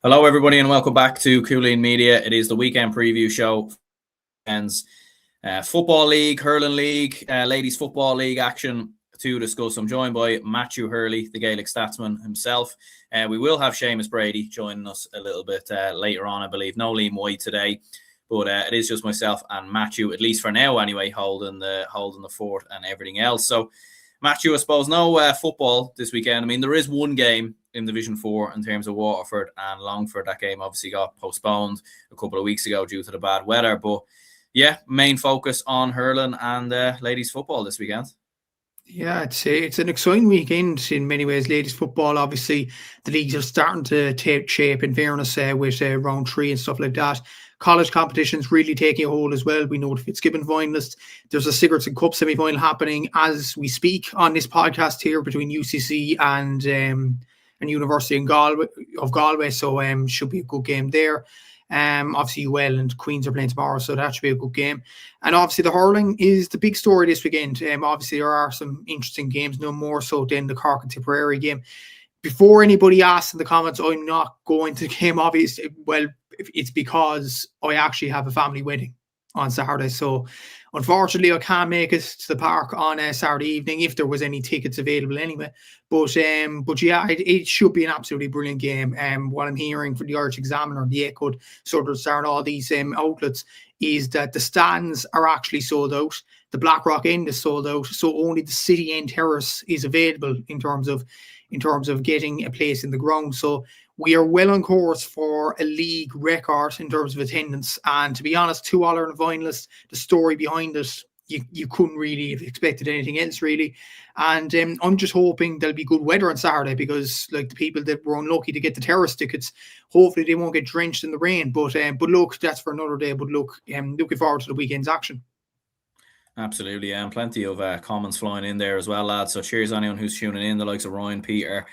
Hello, everybody, and welcome back to Cúilín Media. It is the weekend preview show. Football League, Hurling League, Ladies Football League action to discuss. I'm joined by Matthew Hurley, the Gaelic Statsman himself. We will have Seamus Brady joining us a little bit later on, I believe. No Liam White today, but it is just myself and Matthew, at least for now anyway, holding the fort and everything else. So, Matthew, I suppose no football this weekend. I mean, there is one game in Division 4 in terms of Waterford and Longford. That game obviously got postponed a couple of weeks ago due to the bad weather. But yeah, main focus on hurling and ladies football this weekend. Yeah, it's an exciting weekend in many ways. Ladies football, obviously, the leagues are starting to take shape in fairness with round 3 and stuff like that. College competitions really taking a hold as well. We know the Fitzgibbon finalist. There's a Cigarettes and Cup semi-final happening as we speak on this podcast here between UCC and University of Galway. So should be a good game there. Obviously UL and Queens are playing tomorrow, so that should be a good game. And obviously the hurling is the big story this weekend. Obviously there are some interesting games, no more so than the Cork and Tipperary game. Before anybody asks in the comments, I'm not going to the game, obviously. Well, it's because I actually have a family wedding on Saturday. So unfortunately, I can't make it to the park on a Saturday evening if there was any tickets available anyway. But yeah, it should be an absolutely brilliant game. What I'm hearing from the Irish Examiner, the Echo, Southern Star, and all these outlets is that the stands are actually sold out. The Blackrock end is sold out. So only the City End Terrace is available in terms of getting a place in the ground. So we are well on course for a league record in terms of attendance. And to be honest, 2 All-Ireland finalists, the story behind it, you couldn't really have expected anything else, really. And I'm just hoping there'll be good weather on Saturday because, like, the people that were unlucky to get the terrace tickets, hopefully they won't get drenched in the rain. But look, that's for another day. But look, looking forward to the weekend's action. Absolutely, and plenty of comments flying in there as well, lads. So cheers anyone who's tuning in, the likes of Ryan, Peter,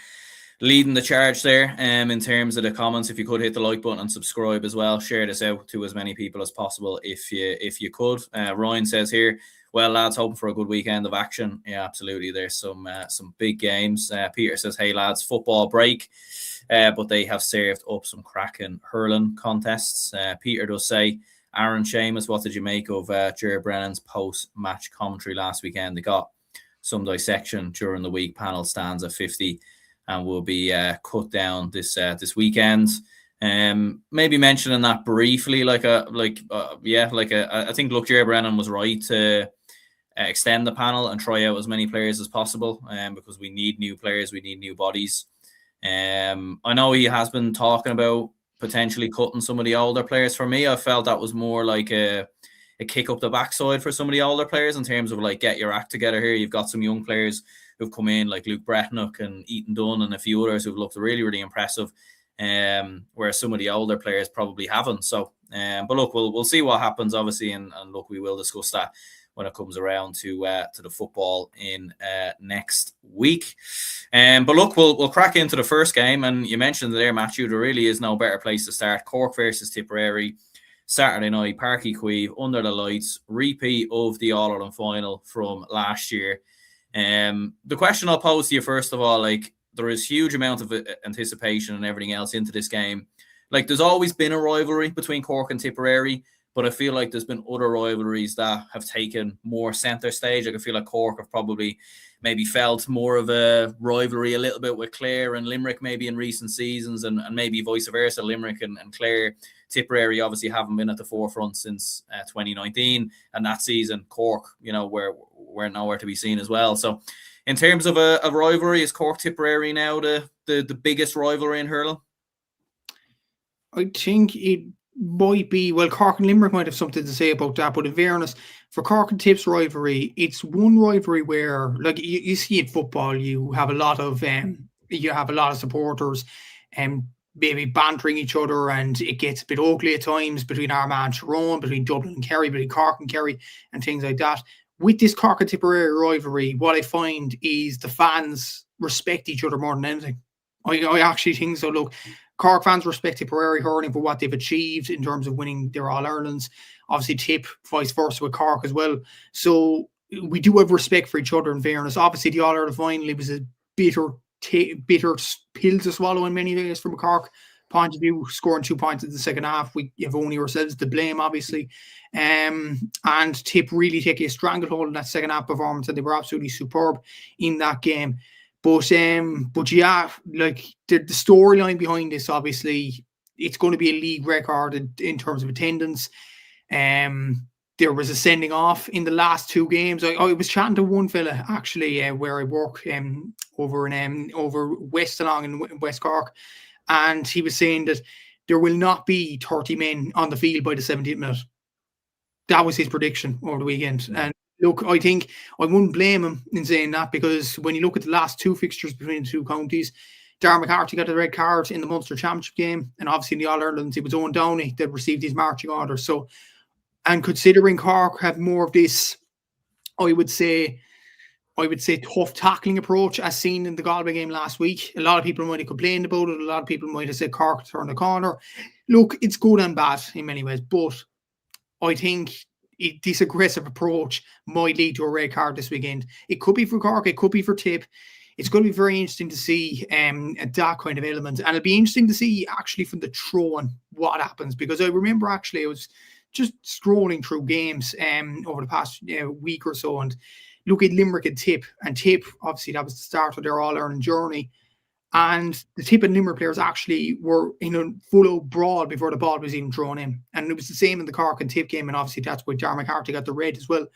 leading the charge there in terms of the comments. If you could hit the like button and subscribe as well, share this out to as many people as possible if you could. Ryan says here, well, lads, hoping for a good weekend of action. Yeah, absolutely. There's some big games. Peter says, hey lads, football break, but they have served up some cracking hurling contests. Peter does say, Aaron, Seamus, what did you make of Ger Brennan's post-match commentary last weekend? They got some dissection during the week. Panel stands at 50 and will be cut down this weekend. Maybe mentioning that briefly, I think, look, Ger Brennan was right to extend the panel and try out as many players as possible, because we need new players, we need new bodies. I know he has been talking about potentially cutting some of the older players. For me, I felt that was more like a kick up the backside for some of the older players in terms of, like, get your act together here. You've got some young players who've come in, like Luke Bretnock and Ethan Dunn and a few others who've looked really, really impressive, whereas some of the older players probably haven't. So, but look, we'll see what happens, obviously, and look, we will discuss that when it comes around to the football in next week. But look, we'll crack into the first game, and you mentioned there, Matthew, there really is no better place to start. Cork versus Tipperary, Saturday night, Páirc Uí Chaoimh, under the lights, repeat of the All-Ireland final from last year. The question I'll pose to you first of all, like, there is huge amount of anticipation and everything else into this game. Like, there's always been a rivalry between Cork and Tipperary, but I feel like there's been other rivalries that have taken more centre stage. Like, I feel like Cork have probably maybe felt more of a rivalry a little bit with Clare and Limerick maybe in recent seasons, and maybe vice versa, Limerick and Clare. Tipperary obviously haven't been at the forefront since 2019, and that season Cork, we're nowhere to be seen as well. So in terms of a rivalry, is Cork Tipperary now the biggest rivalry in hurling? I think it might be. Well, Cork and Limerick might have something to say about that, but in fairness, for Cork and Tips rivalry, it's one rivalry where, like, you see in football, you have a lot of supporters and maybe bantering each other, and it gets a bit ugly at times between Armagh and Tyrone, between Dublin and Kerry, between Cork and Kerry, and things like that. With this Cork and Tipperary rivalry, what I find is the fans respect each other more than anything. I actually think so. Look, Cork fans respect Tipperary hurling for what they've achieved in terms of winning their All-Irelands. Obviously, Tip, vice versa with Cork as well. So we do have respect for each other, in fairness. Obviously, the All-Ireland final, it was a bitter pill to swallow in many ways from a Cork point of view, scoring 2 points in the second half, we have only ourselves to blame, obviously. And Tip really taking a stranglehold in that second half performance, and they were absolutely superb in that game. But yeah, like the storyline behind this, obviously, it's going to be a league record in terms of attendance. There was a sending off in the last 2 games. I was chatting to one fella actually where I work over West along in West Cork, and he was saying that there will not be 30 men on the field by the 70th minute. That was his prediction over the weekend. And look, I think I wouldn't blame him in saying that, because when you look at the last 2 fixtures between the 2 counties, Darren McCarthy got a red card in the Munster Championship game, and obviously in the All-Irelands it was Owen Downey that received his marching orders. So, and considering Cork have more of this, I would say tough tackling approach as seen in the Galway game last week. A lot of people might have complained about it. A lot of people might have said Cork turned the corner. Look, it's good and bad in many ways, but I think this aggressive approach might lead to a red card this weekend. It could be for Cork, it could be for Tip. It's going to be very interesting to see that kind of element. And it'll be interesting to see actually from the throw-in what happens, because I remember actually I was just scrolling through games over the past week or so, and look at Limerick and Tip. And Tip, obviously, that was the start of their All-Ireland journey. And the Tip and Limerick players actually were in a full-out brawl before the ball was even thrown in. And it was the same in the Cork and Tip game, and obviously that's why Darren McCarthy got the red as well.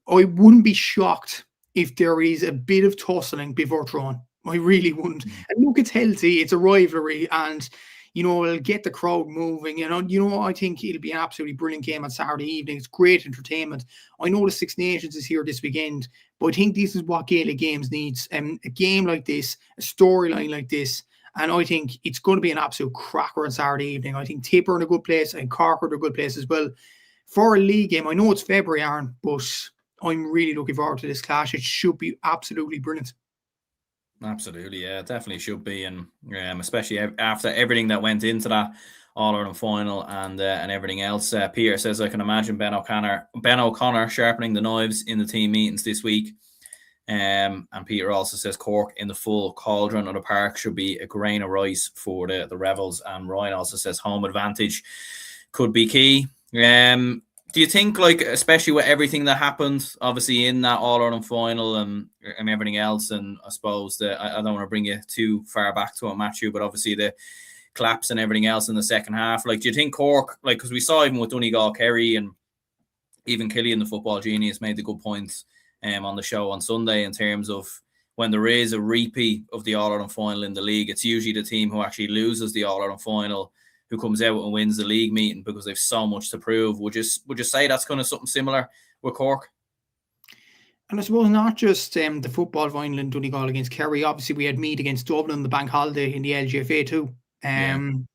I wouldn't be shocked if there is a bit of tussling before throwing. I really wouldn't. And look, it's healthy, it's a rivalry, and it'll get the crowd moving. I think it'll be an absolutely brilliant game on Saturday evening. It's great entertainment. I know the Six Nations is here this weekend, but I think this is what Gaelic Games needs. A game like this, a storyline like this, and I think it's going to be an absolute cracker on Saturday evening. I think Tip are in a good place, and Cork are in a good place as well. For a league game, I know it's February, Aaron, but I'm really looking forward to this clash. It should be absolutely brilliant. Absolutely, yeah, it definitely should be, and especially after everything that went into that All-Ireland final and everything else. Peter says, I can imagine Ben O'Connor sharpening the knives in the team meetings this week. And Peter also says Cork in the full cauldron of the park should be a grain of rice for the Rebels. And Ryan also says home advantage could be key. Do you think, like, especially with everything that happened, obviously in that All-Ireland final and everything else, and I suppose that I don't want to bring you too far back to it, Matthew, but obviously the collapse and everything else in the second half, like, do you think Cork, like, because we saw even with Donegal, Kerry, and even Killian, the football genius, made the good points on the show on Sunday in terms of when there is a repeat of the All-Ireland final in the league, it's usually the team who actually loses the All-Ireland final who comes out and wins the league meeting because they've so much to prove. Would you say that's kind of something similar with Cork? And I suppose not just the football final in Donegal against Kerry. Obviously, we had Meath against Dublin, the bank holiday in the LGFA too.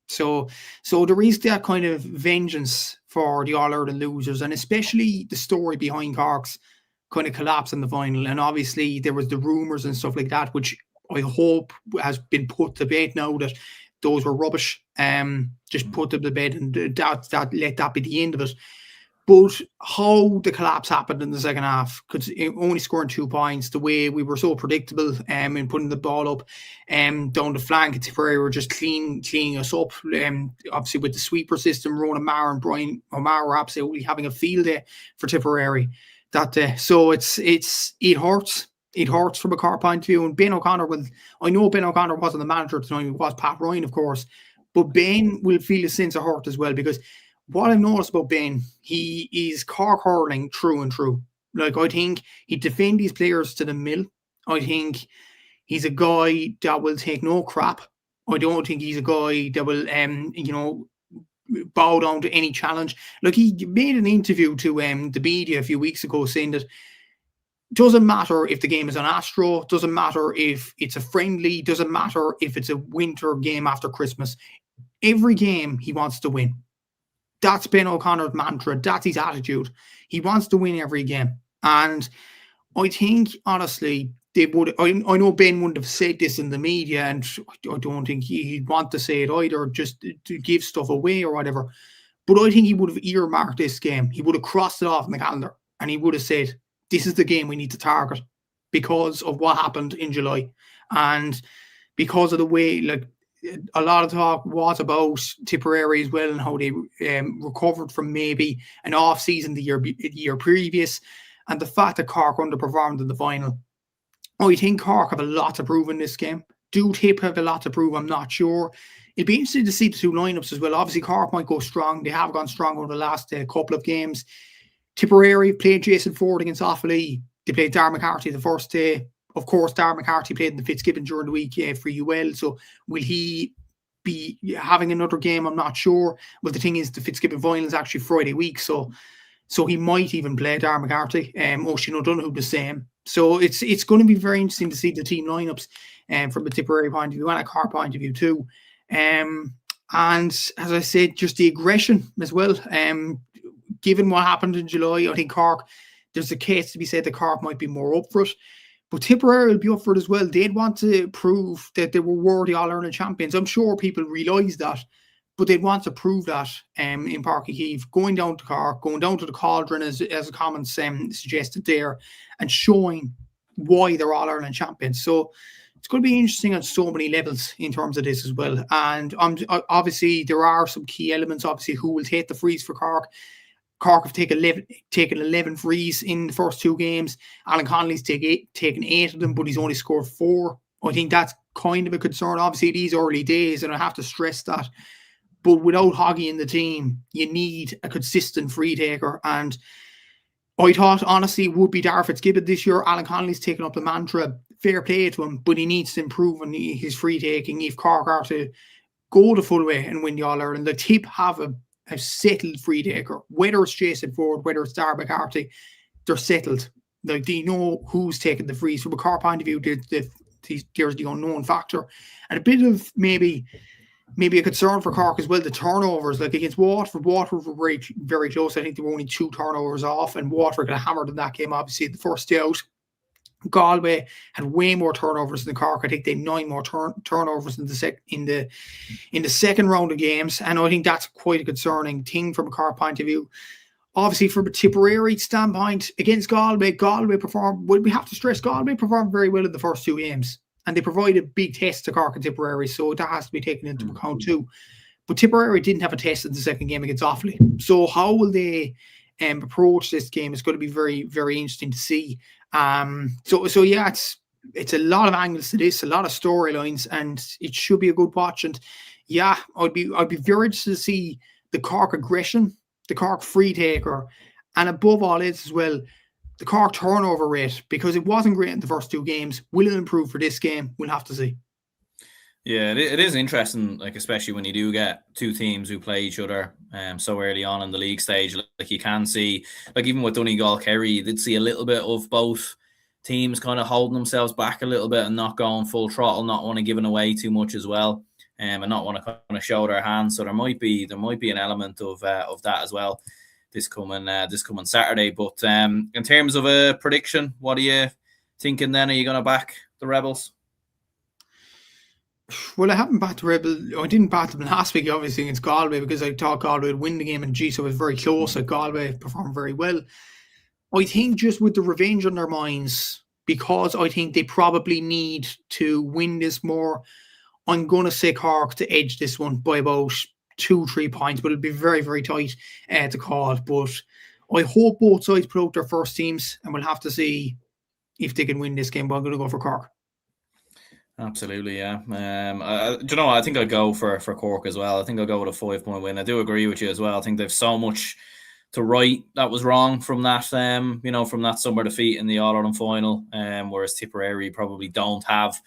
So there is that kind of vengeance for the All-Ireland losers, and especially the story behind Cork's kind of collapse in the final. And obviously, there was the rumours and stuff like that, which I hope has been put to bed now that those were rubbish. Just put them to bed, and that let that be the end of it. But how the collapse happened in the second half, because only scoring 2 points, the way we were so predictable in putting the ball up down the flank, Tipperary were just cleaning us up. Obviously with the sweeper system, Ronan Maher and Brian O'Mara were absolutely having a field day for Tipperary that day. So it hurts. It hurts from a Cork point of view. And Ben O'Connor I know Ben O'Connor wasn't the manager at the time, it was Pat Ryan, of course, but Ben will feel a sense of hurt as well, because what I've noticed about Ben, he is Cork hurling through and through. Like, I think he'd defend these players to the mill. I think he's a guy that will take no crap. I don't think he's a guy that will, bow down to any challenge. Like, he made an interview to the media a few weeks ago saying that doesn't matter if the game is on Astro, doesn't matter if it's a friendly, doesn't matter if it's a winter game after Christmas. Every game he wants to win. That's Ben O'Connor's mantra. That's his attitude. He wants to win every game. And I think, honestly, they would. I know Ben wouldn't have said this in the media, and I don't think he'd want to say it either, just to give stuff away or whatever. But I think he would have earmarked this game. He would have crossed it off in the calendar, and he would have said, this is the game we need to target because of what happened in July. And because of the way, like, a lot of talk was about Tipperary as well and how they recovered from maybe an off season the year previous, and the fact that Cork underperformed in the final. I think Cork have a lot to prove in this game. Do Tip have a lot to prove? I'm not sure. It'll be interesting to see the two lineups as well. Obviously, Cork might go strong. They have gone strong over the last couple of games. Tipperary played Jason Ford against Offaly. They played Darragh McCarthy the first day. Of course, Darragh McCarthy played in the Fitzgibbon during the week for UL. So will he be having another game? I'm not sure. Well, the thing is, the Fitzgibbon final is actually Friday week. So he might even play Darragh McCarthy. Oisin O'Donoghue the same. So it's going to be very interesting to see the team lineups from a Tipperary point of view and a Cork point of view too. And as I said, just the aggression as well. Given what happened in July, I think Cork, there's a case to be said that Cork might be more up for it. But Tipperary will be up for it as well. They'd want to prove that they were worthy All-Ireland champions. I'm sure people realise that, but they'd want to prove that in Páirc Uí Chaoimh, going down to Cork, going down to the Cauldron, as the comments suggested there, and showing why they're All-Ireland champions. So it's going to be interesting on so many levels in terms of this as well. And obviously, there are some key elements. Obviously, who will take the frees for Cork? Cork have taken 11 frees in the first two games. Alan Connolly's taken 8 of them, but he's only scored 4. I think that's kind of a concern. Obviously, these early days, and I have to stress that. But without Hoggy in the team, you need a consistent free taker. And I thought, honestly, it would be Darragh Fitzgibbon this year. Alan Connolly's taken up the mantra. Fair play to him, but he needs to improve on his free taking if Cork are to go the full way and win the All-Ireland. The Tip have a settled free taker. Whether it's Jason Ford, whether it's Darragh McCarthy, they're settled. Like, they know who's taking the frees. From a Cork point of view, there's the unknown factor. And a bit of maybe a concern for Cork as well, the turnovers. Like against Waterford were very, very close. I think they were only 2 turnovers off, and Waterford got hammered in that game, obviously, the first day out. Galway had way more turnovers than Cork. I think they had 9 more turnovers in the second round of games, and I think that's quite a concerning thing from a Cork point of view. Obviously, from a Tipperary standpoint, against Galway performed. Well, we have to stress Galway performed very well in the first 2 games, and they provided big tests to Cork and Tipperary, so that has to be taken into account too. But Tipperary didn't have a test in the second game against Offaly, so how will they approach this game? It's going to be very, very interesting to see. So yeah, it's a lot of angles to this, a lot of storylines, and it should be a good watch. And yeah, I'd be very interested to see the Cork aggression, the Cork free taker, and above all else as well, the Cork turnover rate, because it wasn't great in the first 2 games. Will it improve for this game? We'll have to see. Yeah, it is interesting, like especially when you do get 2 teams who play each other so early on in the league stage. Like you can see, like even with Donegal Kerry, you did see a little bit of both teams kind of holding themselves back a little bit and not going full throttle, not want to give away too much as well, and not want to kind of show their hands. So there might be an element of that as well this coming Saturday. But in terms of a prediction, what are you thinking then? Are you going to back the Rebels? Well, I haven't backed the Rebel. I didn't back them last week, obviously, against Galway, because I thought Galway would win the game, and so it was very close. Like, Galway performed very well. I think just with the revenge on their minds, because I think they probably need to win this more, I'm going to say Cork to edge this one by about 2-3 points, but it'll be very, very tight to call. But I hope both sides put out their first teams, and we'll have to see if they can win this game, but I'm going to go for Cork. Absolutely, yeah. Do you know what? I think I'll go for Cork as well. I think I'll go with a 5-point win. I do agree with you as well. I think they've so much to right that was wrong from that, from that summer defeat in the All-Ireland final, whereas Tipperary probably don't have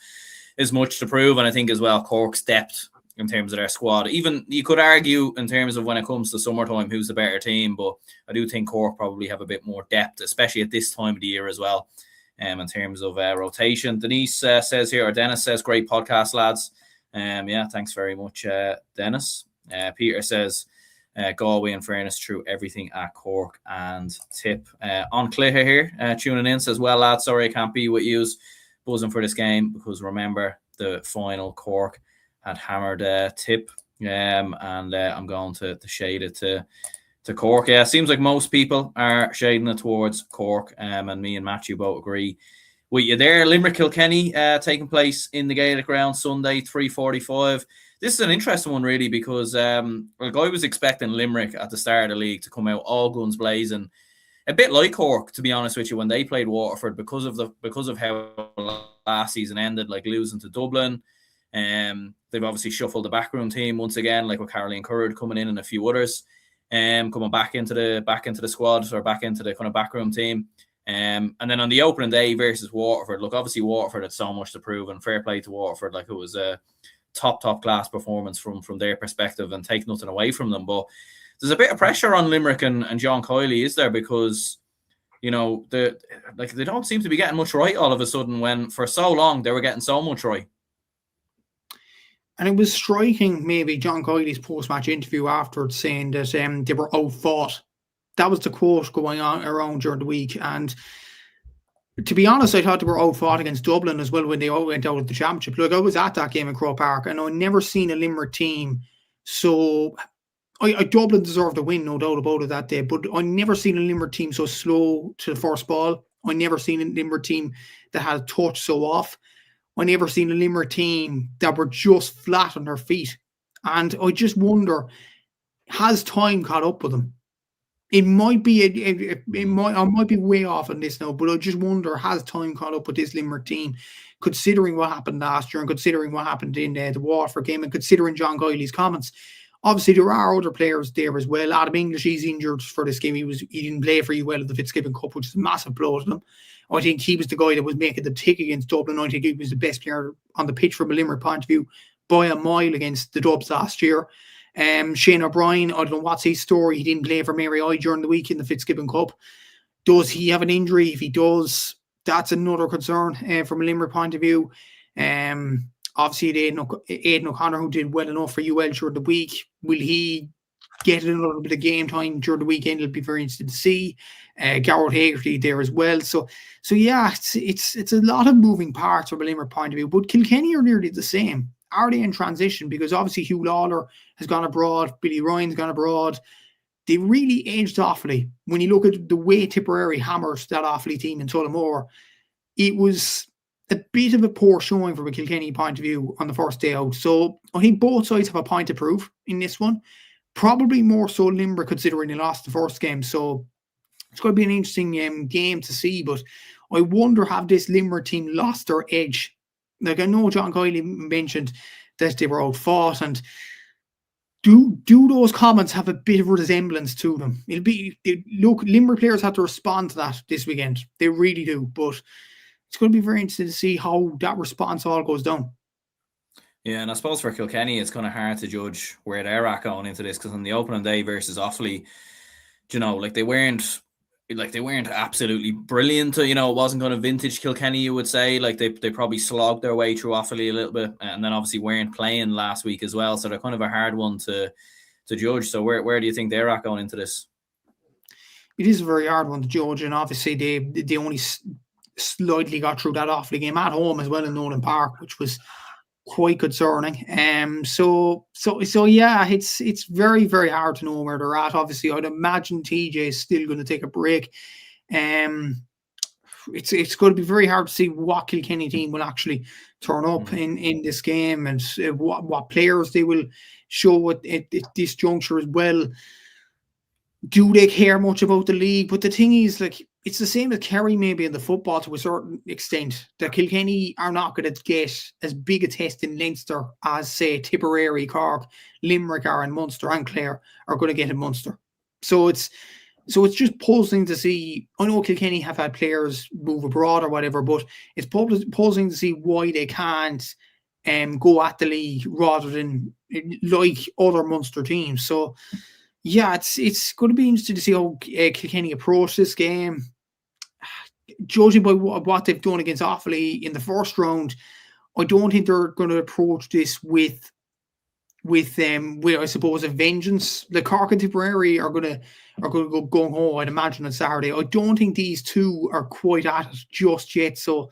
as much to prove. And I think as well, Cork's depth in terms of their squad. Even you could argue in terms of when it comes to summertime, who's the better team, but I do think Cork probably have a bit more depth, especially at this time of the year as well. In terms of rotation. Denise says here, or Dennis says, great podcast, lads. Yeah, thanks very much, Dennis. Peter says, Galway, in fairness, through everything at Cork and Tip. On Clare here, tuning in, says, well, lads, sorry I can't be with you, buzzing for this game, because remember, the final Cork had hammered Tip, and I'm going to shade it to Cork. Yeah, it seems like most people are shading it towards Cork, and me and Matthew both agree with you there. Limerick Kilkenny taking place in the Gaelic Ground Sunday, 3:45. this is an interesting one, really, because I was expecting Limerick at the start of the league to come out all guns blazing, a bit like Cork, to be honest with you, when they played Waterford, because of how last season ended, like losing to Dublin. They've obviously shuffled the backroom team once again, like with Caroline Currid coming in and a few others, coming back into the squad, or back into the kind of backroom team. And then on the opening day versus Waterford, look, obviously Waterford had so much to prove, and fair play to Waterford. Like, it was a top class performance from their perspective, and take nothing away from them. But there's a bit of pressure on Limerick and John Coyley, is there? Because, you know, they don't seem to be getting much right all of a sudden, when for so long they were getting so much right. And it was striking, maybe, John Coyley's post-match interview afterwards, saying that they were outfought. That was the quote going on around during the week. And to be honest, I thought they were outfought against Dublin as well when they all went out of the championship. Look, I was at that game in Croke Park, and I've never seen a Limerick team so... Dublin deserved a win, no doubt about it, that day, but I've never seen a Limerick team so slow to the first ball. I've never seen a Limerick team that had a touch so off. I never seen a Limerick team that were just flat on their feet. And I just wonder, has time caught up with them? It might be, I might be way off on this now, but I just wonder, has time caught up with this Limerick team, considering what happened last year, and considering what happened in the Waterford game, and considering John Coyley's comments. Obviously, there are other players there as well. Adam English, he's injured for this game. He didn't play for UL at the Fitzgibbon Cup, which is a massive blow to them. I think he was the guy that was making the tick against Dublin. I think he was the best player on the pitch from a Limerick point of view by a mile against the Dubs last year. Shane O'Brien, I don't know what's his story. He didn't play for Mary I during the week in the Fitzgibbon Cup. Does he have an injury? If he does, that's another concern from a Limerick point of view. Obviously, Aidan O'Connor, who did well enough for UL during the week, will he get a little bit of game time during the weekend? It'll be very interesting to see. Garrett Hagerty there as well. So yeah, it's a lot of moving parts from a Limerick point of view. But Kilkenny are nearly the same. Are they in transition? Because obviously Hugh Lawler has gone abroad, Billy Ryan's gone abroad. They really edged Offaly. When you look at the way Tipperary hammers that Offaly team in Tullamore, it was a bit of a poor showing from a Kilkenny point of view on the first day out. So I think both sides have a point to prove in this one. Probably more so Limerick, considering they lost the first game. So it's going to be an interesting game to see. But I wonder, have this Limerick team lost their edge? Like, I know John Coyley mentioned that they were outfought, and do those comments have a bit of a resemblance to them? Look, Limerick players have to respond to that this weekend. They really do. But it's going to be very interesting to see how that response all goes down. Yeah, and I suppose for Kilkenny, it's kind of hard to judge where they're at going into this, because on the opening day versus Offaly, you know, like they weren't absolutely brilliant. You know, it wasn't kind of vintage Kilkenny, you would say. Like they probably slogged their way through Offaly a little bit, and then obviously weren't playing last week as well. So they're kind of a hard one to judge. So where do you think they're at going into this? It is a very hard one to judge, and obviously they only slightly got through that Offaly game at home as well in Nolan Park, which was quite concerning. So yeah, it's very, very hard to know where they're at. Obviously, I'd imagine TJ is still going to take a break. It's going to be very hard to see what Kilkenny team will actually turn up in this game, and what players they will show at this juncture as well. Do they care much about the league? But the thing is, like, it's the same as Kerry maybe in the football to a certain extent, that Kilkenny are not going to get as big a test in Leinster as, say, Tipperary, Cork, Limerick are, and Munster and Clare are going to get in Munster. So it's just puzzling to see. I know Kilkenny have had players move abroad or whatever, but it's puzzling to see why they can't go at the league rather than like other Munster teams. So yeah, it's going to be interesting to see how Kilkenny approach this game. Judging by what they've done against Offaly in the first round, I don't think they're going to approach this with I suppose a vengeance. The Cork and Tipperary are going to go gung ho, I'd imagine, on Saturday. I don't think these two are quite at it just yet. So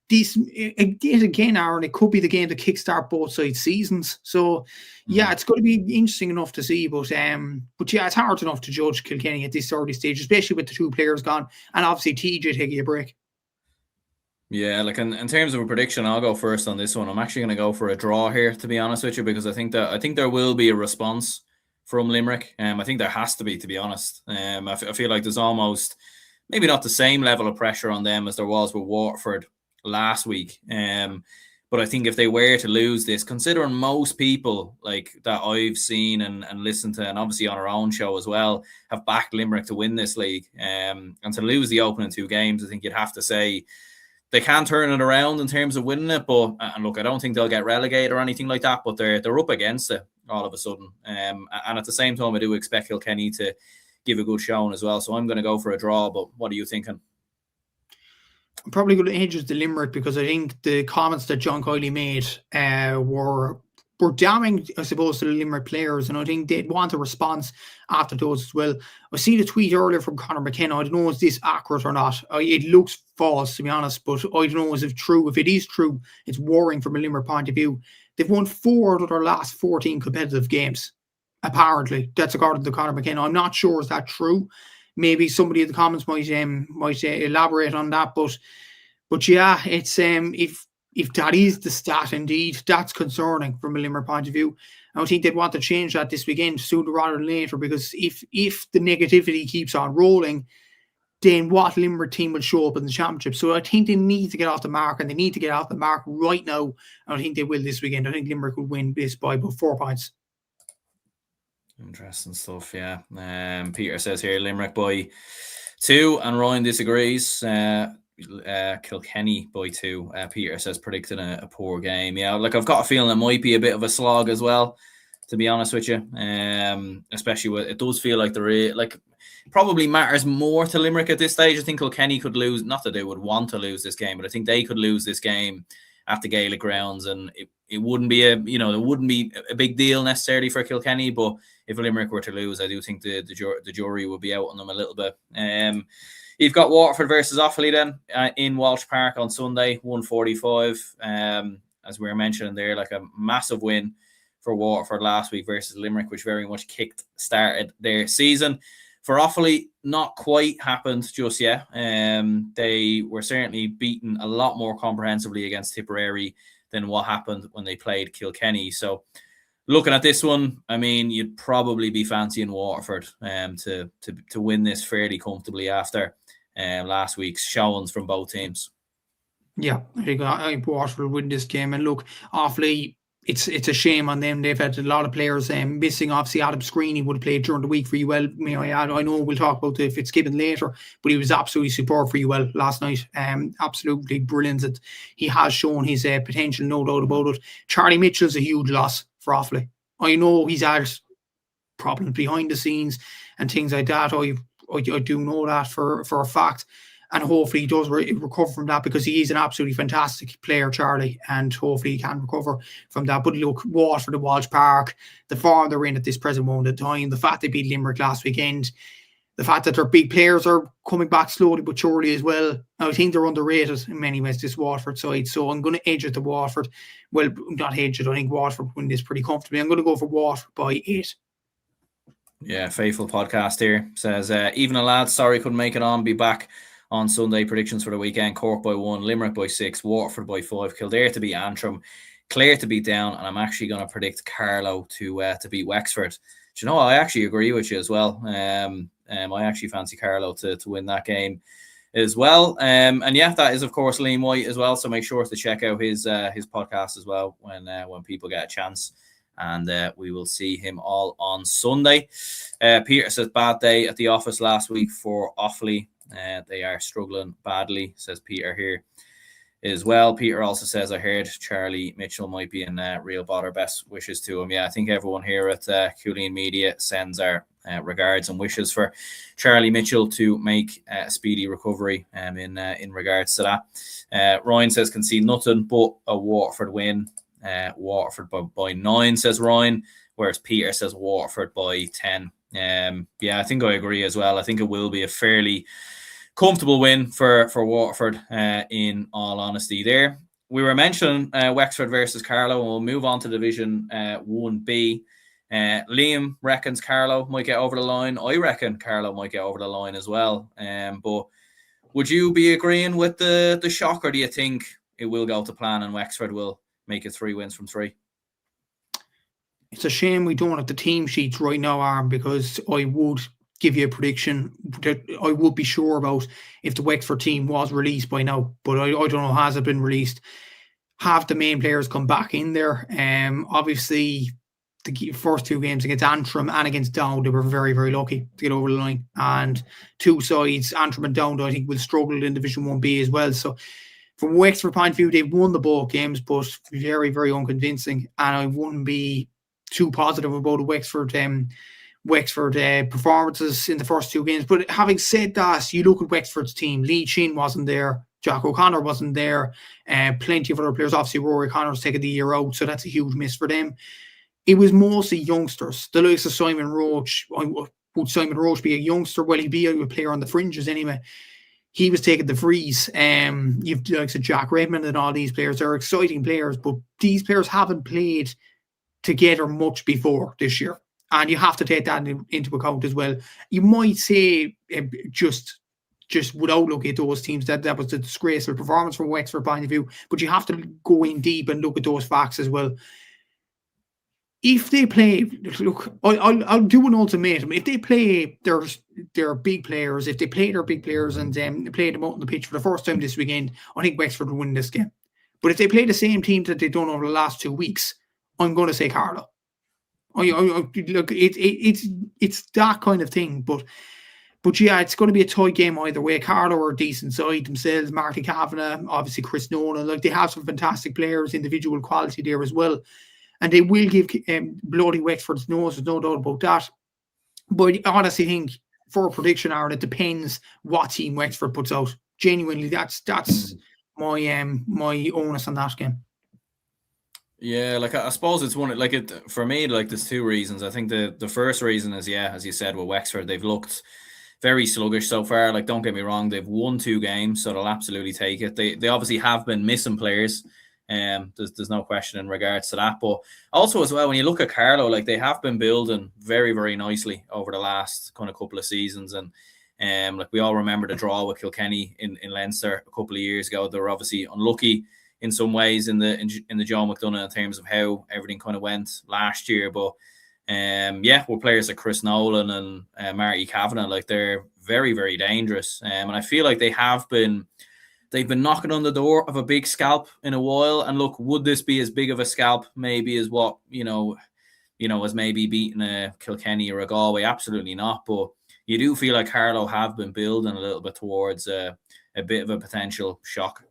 this again, Aaron, it could be the game to kickstart both sides' seasons. So yeah, it's going to be interesting enough to see. But yeah, it's hard enough to judge Kilkenny at this early stage, especially with the two players gone, and obviously TJ taking a break. Yeah, like in terms of a prediction, I'll go first on this one. I'm actually going to go for a draw here, to be honest with you, because I think there will be a response from Limerick. I think there has to be honest. I feel like there's almost maybe not the same level of pressure on them as there was with Waterford last week. But I think if they were to lose this, considering most people like that I've seen and listened to, and obviously on our own show as well, have backed Limerick to win this league, and to lose the opening 2 games, I think you'd have to say they can turn it around in terms of winning it. But and look, I don't think they'll get relegated or anything like that, but they're up against it all of a sudden. And at the same time, I do expect Kilkenny to give a good showing as well. So I'm going to go for a draw. But what are you thinking? I'm probably going to edge the Limerick, because I think the comments that John Cúilín made were damning, I suppose, to the Limerick players, and I think they'd want a response after those as well. I seen a tweet earlier from Conor McKenna. I don't know is this accurate or not. It looks false, to be honest, but I don't know is it true. If it is true, it's worrying from a Limerick point of view. They've won 4 out of their last 14 competitive games. Apparently, that's according to Conor McKenna. I'm not sure is that true. Maybe somebody in the comments might elaborate on that, but yeah, it's if that is the stat indeed, that's concerning from a Limerick point of view. I think they'd want to change that this weekend sooner rather than later, because if the negativity keeps on rolling, then what Limerick team will show up in the championship? So I think they need to get off the mark, and they need to get off the mark right now. And I think they will this weekend. I think Limerick will win this by about 4 points. Interesting stuff, yeah. Peter says here Limerick by 2, and Ryan disagrees. Kilkenny by 2. Peter says predicting a poor game. Yeah, like I've got a feeling it might be a bit of a slog as well, to be honest with you. Especially with it does feel like probably matters more to Limerick at this stage. I think Kilkenny could lose, not that they would want to lose this game, but I think they could lose this game at the Gaelic grounds, and it wouldn't be it wouldn't be a big deal necessarily for Kilkenny. But if Limerick were to lose, I do think the jury would be out on them a little bit. You've got Waterford versus Offaly then in Walsh Park on Sunday, 1:45. As we were mentioning there, like a massive win for Waterford last week versus Limerick, which very much started their season. For Offaly, not quite happened just yet. They were certainly beaten a lot more comprehensively against Tipperary than what happened when they played Kilkenny. So looking at this one, I mean, you'd probably be fancying Waterford to win this fairly comfortably after last week's showings from both teams. Yeah, I think Waterford will win this game. And look, Offaly, it's a shame on them. They've had a lot of players missing. Obviously, Adam Screeney would have played during the week for UL. I know we'll talk about the Fitzgibbon later, but he was absolutely superb for UL last night. Absolutely brilliant. And he has shown his potential, no doubt about it. Charlie Mitchell's a huge loss for Offaly. I know he's had problems behind the scenes and things like that. I do know that for a fact. And hopefully he does recover from that, because he is an absolutely fantastic player, Charlie, and hopefully he can recover from that. But look, Waterford, the Walsh Park, the form they're in at this present moment of time, the fact they beat Limerick last weekend, the fact that their big players are coming back slowly but surely as well. I think they're underrated in many ways, this Waterford side. So I'm going to edge it to Waterford. Well, not edge it. I think Waterford win this pretty comfortably. I'm going to go for Waterford by 8. Yeah, faithful podcast here says, even a lad, sorry couldn't make it on, be back on Sunday. Predictions for the weekend: Cork by 1, Limerick by 6, Waterford by 5, Kildare to beat Antrim, Clare to beat Down, and I'm actually going to predict Carlow to beat Wexford. Do you know, I actually agree with you as well. I actually fancy Carlow to win that game as well. And yeah, that is of course Liam White as well. So make sure to check out his podcast as well when people get a chance. And we will see him all on Sunday. Peter says bad day at the office last week for Offaly. They are struggling badly, says Peter here as well. Peter also says, I heard Charlie Mitchell might be in real bother. Best wishes to him. Yeah, I think everyone here at Cúilín Media sends our regards and wishes for Charlie Mitchell to make a speedy recovery in regards to that. Ryan says, can see nothing but a Waterford win. Waterford by 9, says Ryan, whereas Peter says Waterford by 10. Yeah, I think I agree as well. I think it will be a fairly comfortable win for Waterford, in all honesty there. We were mentioning Wexford versus Carlow, and we'll move on to Division 1B. Liam reckons Carlow might get over the line. I reckon Carlow might get over the line as well. But would you be agreeing with the shock, or do you think it will go to plan and Wexford will make it 3 wins from 3? It's a shame we don't have the team sheets right now, Arm, because I would give you a prediction that I would be sure about if the Wexford team was released by now. But I don't know, has it been released? Have the main players come back in there? Obviously, the first 2 games against Antrim and against Down, they were very, very lucky to get over the line. And 2 sides, Antrim and Down, I think will struggle in Division 1B as well. So from Wexford point of view, they've won the both games, but very, very unconvincing. And I wouldn't be too positive about the Wexford performances in the first 2 games. But having said that, you look at Wexford's team. Lee Sheen wasn't there. Jack O'Connor wasn't there. Plenty of other players. Obviously, Rory Connor's taken the year out, so that's a huge miss for them. It was mostly youngsters. The likes of Simon Roach. Would Simon Roach be a youngster? Well, he'd be a player on the fringes anyway. He was taking the freeze. You've the likes of Jack Redmond and all these players. They're exciting players, but these players haven't played together much before this year. And you have to take that into account as well. You might say just without looking at those teams that was a disgraceful performance from Wexford point of view, but you have to go in deep and look at those facts as well. If they play, look, I'll do an ultimatum. If they play their big players, if they play their big players and play them out on the pitch for the first time this weekend, I think Wexford will win this game. But if they play the same team that they've done over the last 2 weeks, I'm going to say Carlow. Look, it's that kind of thing, but yeah, it's going to be a tight game either way. Carlow are a decent side themselves. Marty Kavanagh, obviously Chris Nolan, like they have some fantastic players, individual quality there as well, and they will give bloody Wexford's nose. There's no doubt about that. But I honestly think for a prediction, Aaron, it depends what team Wexford puts out. Genuinely, that's my onus on that game. Yeah, like I suppose it's one like it for me. Like there's 2 reasons. I think the first reason is as you said, with Wexford, they've looked very sluggish so far. Like don't get me wrong, they've won 2 games, so they'll absolutely take it. They obviously have been missing players. There's no question in regards to that. But also as well, when you look at Carlow, like they have been building very, very nicely over the last kind of couple of seasons, and like we all remember the draw with Kilkenny in Leinster a couple of years ago. They were obviously unlucky in some ways in the Joe McDonagh in terms of how everything kind of went last year. But with players like Chris Nolan and Marty Kavanagh, like they're very, very dangerous. And I feel like they've been knocking on the door of a big scalp in a while. And look, would this be as big of a scalp maybe as what, as maybe beating a Kilkenny or a Galway? Absolutely not. But you do feel like Carlow have been building a little bit towards a bit of a potential shock.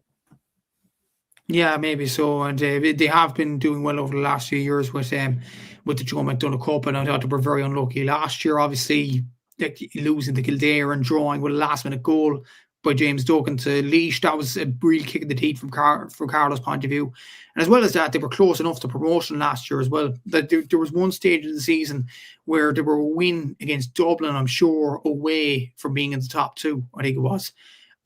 Yeah, maybe so. And they have been doing well over the last few years with the Joe McDonagh Cup, and I thought they were very unlucky last year, obviously, like, losing to Kildare and drawing with a last-minute goal by James Duggan to Laois. That was a real kick in the teeth from Carlow's point of view. And as well as that, they were close enough to promotion last year as well. That there was one stage of the season where they were a win against Dublin, I'm sure, away from being in the top 2, I think it was.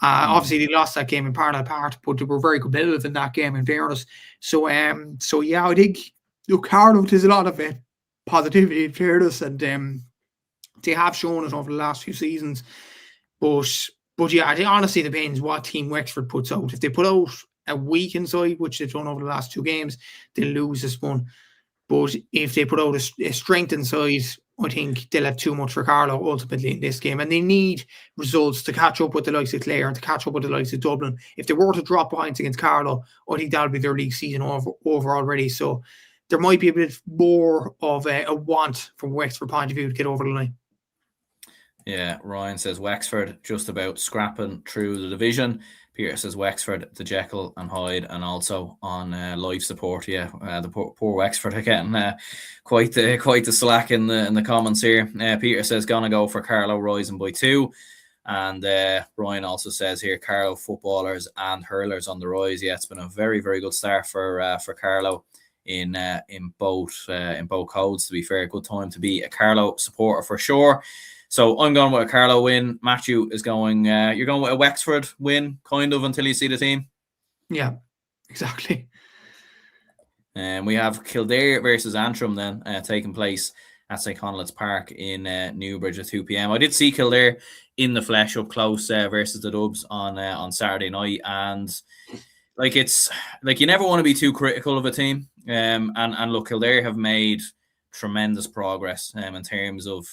Obviously, they lost that game in part, but they were very competitive in that game, in fairness. So yeah, I think Carlow, there's a lot of positivity in fairness, and they have shown it over the last few seasons. But yeah, it honestly depends what team Wexford puts out. If they put out a weakened side, which they've done over the last 2 games, they'll lose this one. But if they put out a strengthened side, I think they'll have too much for Carlow ultimately in this game. And they need results to catch up with the likes of Clare and to catch up with the likes of Dublin. If they were to drop points against Carlow, I think that'll be their league season over already. So there might be a bit more of a want from Wexford point of view to get over the line. Yeah, Ryan says Wexford just about scrapping through the division. Peter says Wexford, the Jekyll and Hyde, and also on live support. Yeah, the poor Wexford are getting quite the slack in the comments here. Peter says gonna go for Carlow rising by 2, and Ryan also says here Carlow footballers and hurlers on the rise. Yeah, it's been a very, very good start for Carlow in both codes. To be fair, good time to be a Carlow supporter for sure. So I'm going with a Carlow win. Matthew is going, you're going with a Wexford win, kind of, until you see the team? Yeah, exactly. And we have Kildare versus Antrim then taking place at St. Conleth's Park in Newbridge at 2 p.m. I did see Kildare in the flesh up close versus the Dubs on Saturday night, and like it's like you never want to be too critical of a team. And look, Kildare have made tremendous progress in terms of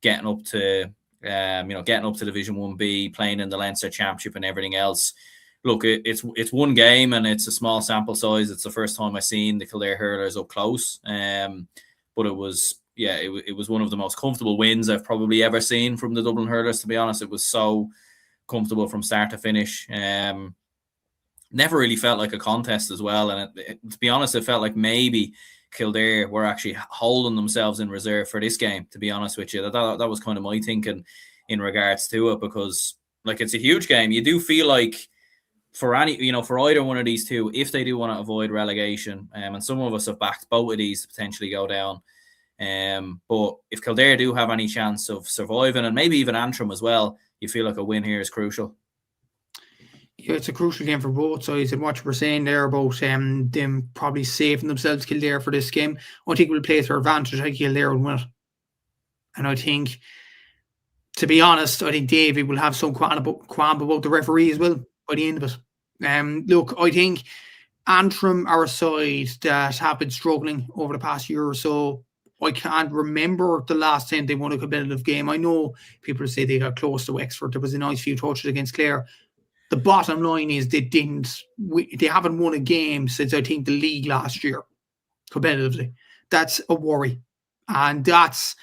getting up to getting up to Division 1B, playing in the Leinster Championship and everything else. Look, it's one game and it's a small sample size. It's the first time I've seen the Kildare hurlers up close. But it was one of the most comfortable wins I've probably ever seen from the Dublin hurlers, to be honest. It was so comfortable from start to finish. Never really felt like a contest as well. And to be honest, it felt like maybe Kildare were actually holding themselves in reserve for this game, to be honest with you. That was kind of my thinking in regards to it, because like it's a huge game. You do feel like for either one of these two, if they do want to avoid relegation, and some of us have backed both of these to potentially go down. But if Kildare do have any chance of surviving, and maybe even Antrim as well, you feel like a win here is crucial. Yeah, it's a crucial game for both sides. And what you were saying there about them probably saving themselves, Kildare, for this game, I think will play to their advantage. I think Kildare will win it. And I think, to be honest, I think Davy will have some qualm about the referee as well by the end of it. Look, I think Antrim are a side that have been struggling over the past year or so. I can't remember the last time they won a competitive game. I know people say they got close to Wexford. There was a nice few touches against Clare. The bottom line is they haven't won a game since, I think, the league last year, competitively. That's a worry. And that's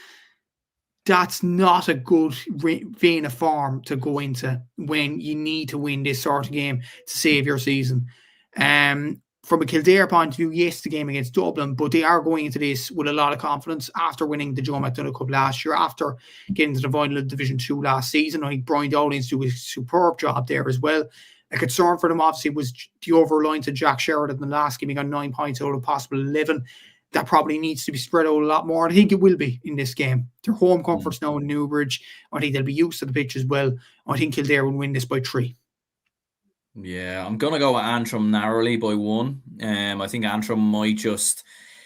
not a good vein of form to go into when you need to win this sort of game to save your season. From a Kildare point of view, yes, the game against Dublin, but they are going into this with a lot of confidence after winning the Joe McDonagh Cup last year, after getting to the final of Division 2 last season. I think Brian Dowling's doing a superb job there as well. A concern for them, obviously, was the overline to Jack Sheridan in the last game. He got 9 points out of possible 11. That probably needs to be spread out a lot more. And I think it will be in this game. Their home comforts now in Newbridge. I think they'll be used to the pitch as well. I think Kildare will win this by 3. Yeah, I'm going to go with Antrim narrowly by 1. I think Antrim might just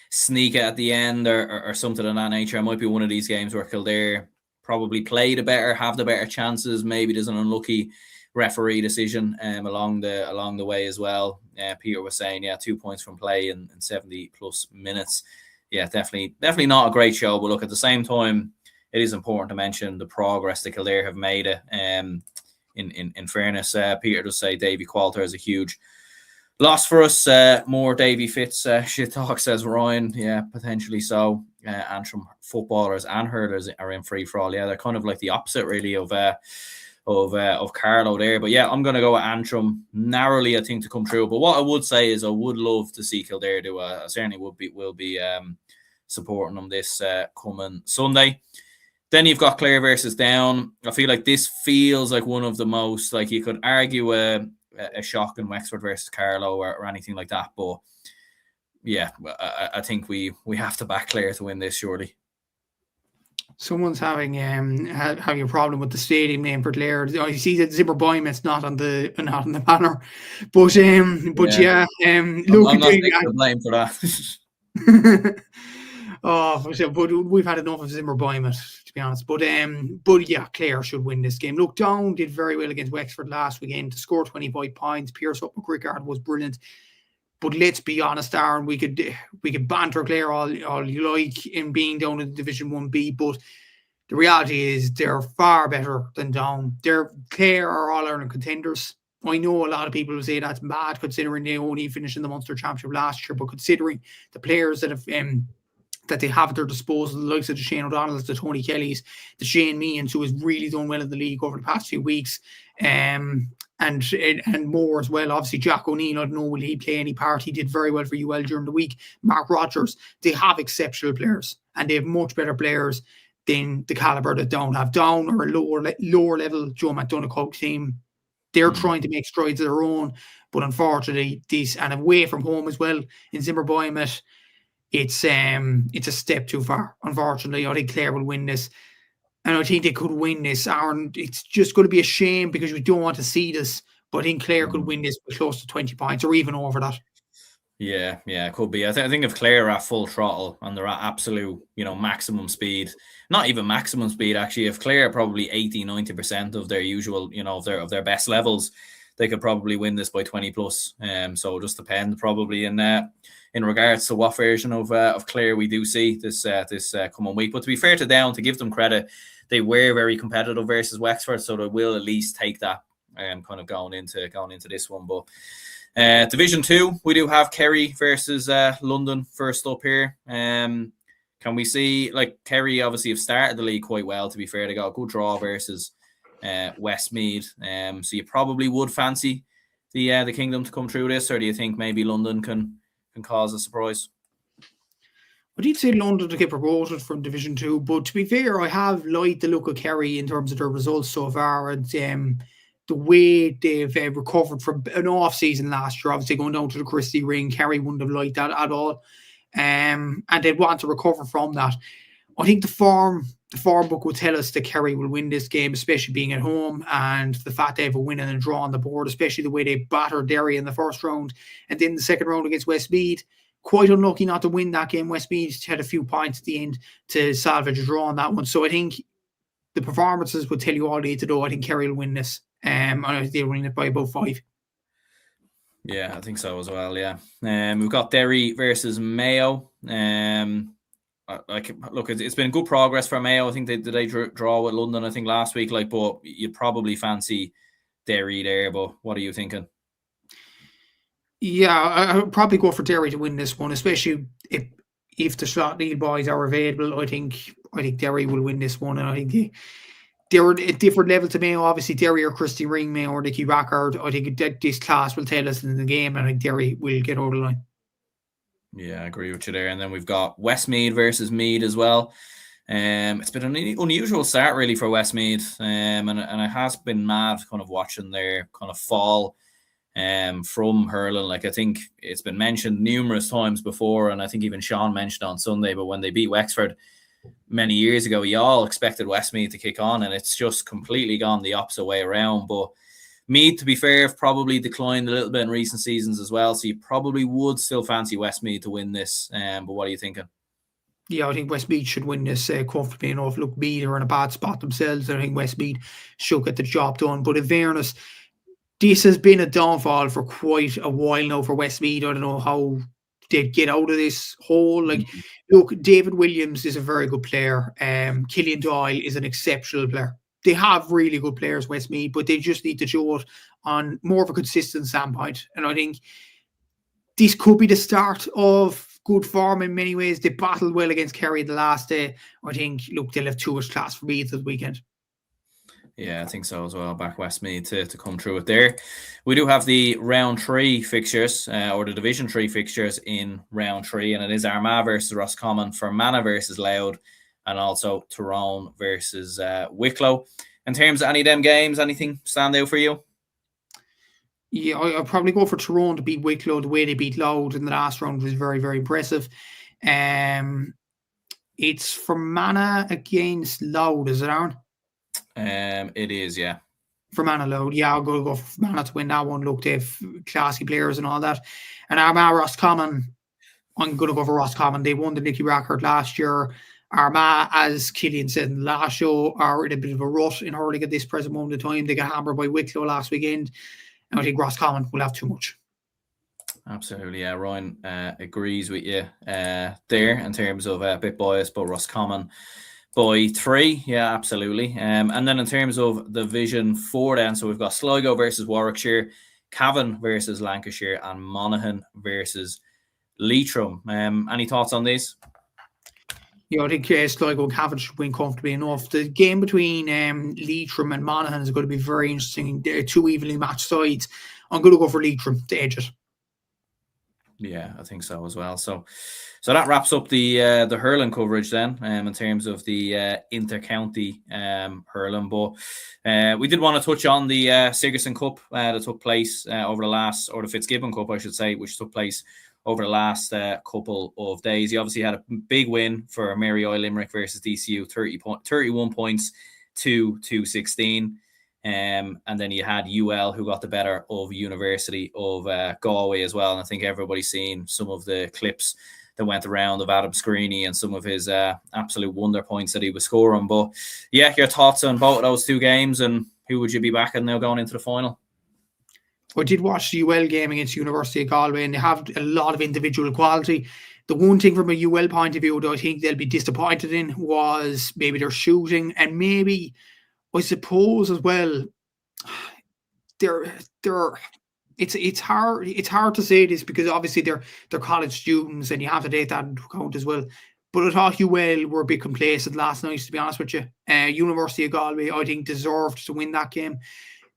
sneak it at the end or something of that nature. It might be one of these games where Kildare probably play the better, have the better chances. Maybe there's an unlucky referee decision along the way as well. Peter was saying, 2 points from play in 70 plus minutes. Yeah, definitely not a great show. But look, at the same time, it is important to mention the progress that Kildare have made. In fairness, Peter does say Davy Qualter is a huge loss for us. More Davy Fitz shit talk, says Ryan. Yeah, potentially so. Antrim footballers and hurlers are in free for all. Yeah, they're kind of like the opposite, really, of Carlow there. But yeah, I'm going to go with Antrim narrowly, I think, to come through. But what I would say is I would love to see Kildare do. I certainly will be supporting them this coming Sunday. Then you've got Clare versus Down. I feel like this feels like one of the most, like you could argue a shock in Wexford versus Carlow or anything like that. But yeah, I think we have to back Clare to win this, surely. Someone's having a problem with the stadium name for Clare. I see that Zimmer Boymet's not on the banner, but yeah. Look, I'm not taking the blame for that. But we've had enough of Zimmer Boymet, to be honest. But yeah, Clare should win this game. Look, Down did very well against Wexford last weekend to score 25 points. Pierce up McCrickard was brilliant. But let's be honest, Aaron, we could banter Clare all you like in being down in Division 1B, but the reality is they're far better than Down. Clare are All-Ireland contenders. I know a lot of people will say that's bad considering they only finished in the Munster Championship last year, but considering the players that have that they have at their disposal, the likes of the Shane O'Donnells, the Tony Kellys, the Shane Meehan, who has really done well in the league over the past few weeks, and more as well. Obviously, Jack O'Neill, I don't know, will he play any part? He did very well for UL during the week. Mark Rogers, they have exceptional players, and they have much better players than the calibre that Down have. Down or a lower level Joe McDonagh Cup team. They're trying to make strides of their own, but unfortunately, and away from home as well in Zimmer Boymet, it's a step too far. Unfortunately, I think Clare will win this. And I think they could win this, Aaron. It's just going to be a shame because we don't want to see this. But I think Clare could win this by close to 20 points or even over that. Yeah, it could be. I think if Clare are at full throttle and they're at absolute, maximum speed, not even maximum speed actually, if Clare are probably 80-90% of their usual, of their best levels, they could probably win this by 20 plus. So it just depends probably in regards to what version of Clare we do see this coming week. But to be fair to Down, to give them credit, they were very competitive versus Wexford, so they will at least take that kind of going into this one. But Division 2, we do have Kerry versus London first up here. Can we see, like, Kerry obviously have started the league quite well, to be fair. They got a good draw versus Westmeath. So you probably would fancy the Kingdom to come through this, or do you think maybe London can cause a surprise? I did say London to get promoted from Division 2, but to be fair, I have liked the look of Kerry in terms of their results so far, and the way they've recovered from an off-season last year, obviously going down to the Christie Ring. Kerry wouldn't have liked that at all, and they'd want to recover from that. I think the form book will tell us that Kerry will win this game, especially being at home, and the fact they have a win and a draw on the board, especially the way they battered Derry in the first round, and then the second round against Westmeath. Quite unlucky not to win that game. Westmeath had a few points at the end to salvage a draw on that one. So I think the performances would tell you all you need to know. I think Kerry will win this. And I think they'll win it by about 5. Yeah, I think so as well. Yeah, we've got Derry versus Mayo. Look, it's been good progress for Mayo. I think they draw with London, I think, last week. But you'd probably fancy Derry there. But what are you thinking? Yeah, I would probably go for Derry to win this one, especially if the Slot-Neil boys are available. I think Derry will win this one, and I think they're at different level to Mayo. Obviously, Derry or Christie Ring, Mayo or Nicky Rackard. I think this class will tell us in the game, and I think Derry will get over the line. Yeah, I agree with you there. And then we've got Westmeath versus Meath as well. It's been an unusual start really for Westmeath, and it has been mad kind of watching their kind of fall from hurling. Like, I think it's been mentioned numerous times before, and I think even Sean mentioned on Sunday, but when they beat Wexford many years ago, you all expected Westmeath to kick on, and it's just completely gone the opposite way around. But Meath, to be fair, have probably declined a little bit in recent seasons as well, so you probably would still fancy Westmeath to win this. But what are you thinking? Yeah, I think Westmeath should win this comfortably enough. Look, Meath are in a bad spot themselves, and I think Westmeath should get the job done. But in fairness, this has been a downfall for quite a while now for Westmeath. I don't know how they'd get out of this hole. Look, David Williams is a very good player. Killian Doyle is an exceptional player. They have really good players, Westmeath, but they just need to show it on more of a consistent standpoint. And I think this could be the start of good form in many ways. They battled well against Kerry the last day. I think, look, they'll have too much class for Meath this weekend. Yeah, I think so as well. Back Westmeath to come through it there. We do have the round 3 fixtures, or the Division 3 fixtures in round 3, and it is Armagh versus Roscommon, Fermanagh versus Louth, and also Tyrone versus Wicklow. In terms of any of them games, anything stand out for you? Yeah, I'll probably go for Tyrone to beat Wicklow. The way they beat Louth in the last round was very, very impressive. It's Fermanagh against Louth, is it, Aaron? It is, yeah. Fermanagh Louth. Yeah, I'll go for Fermanagh to win that one. Look, they have classy players and all that. And Armagh Roscommon, I'm going to go for Roscommon. They won the Nicky Rackard last year. Armagh, as Killian said in the last show, are in a bit of a rut in hurling at this present moment of time. They got hammered by Wicklow last weekend. And I think Roscommon will have too much. Absolutely, yeah. Ryan agrees with you there in terms of a bit biased, but Roscommon by 3, yeah, absolutely. And then in terms of Division 4 then, so we've got Sligo versus Warwickshire, Cavan versus Lancashire, and Monaghan versus Leitrim. Any thoughts on these? Yeah, I think Sligo and Cavan should win comfortably enough. The game between Leitrim and Monaghan is going to be very interesting. They're 2 evenly matched sides. I'm going to go for Leitrim to edge it. Yeah, I think so as well. So that wraps up the hurling coverage then, in terms of the inter-county hurling. But we did want to touch on the Sigerson Cup that took place over the last, or the Fitzgibbon Cup, I should say, which took place over the last couple of days. He obviously had a big win for Mary Limerick versus DCU, 31 points to 216. And then you had UL, who got the better of University of Galway as well. And I think everybody's seen some of the clips that went around of Adam Screeney and some of his absolute wonder points that he was scoring. But yeah, your thoughts on both of those two games, and who would you be backing now going into the final? I did watch the UL game against University of Galway, and they have a lot of individual quality. The one thing from a UL point of view that I think they'll be disappointed in was maybe their shooting, and maybe, I suppose as well, it's hard to say this because obviously they're college students and you have to take that into account as well. But I thought UL were a bit complacent last night, to be honest with you. University of Galway, I think, deserved to win that game.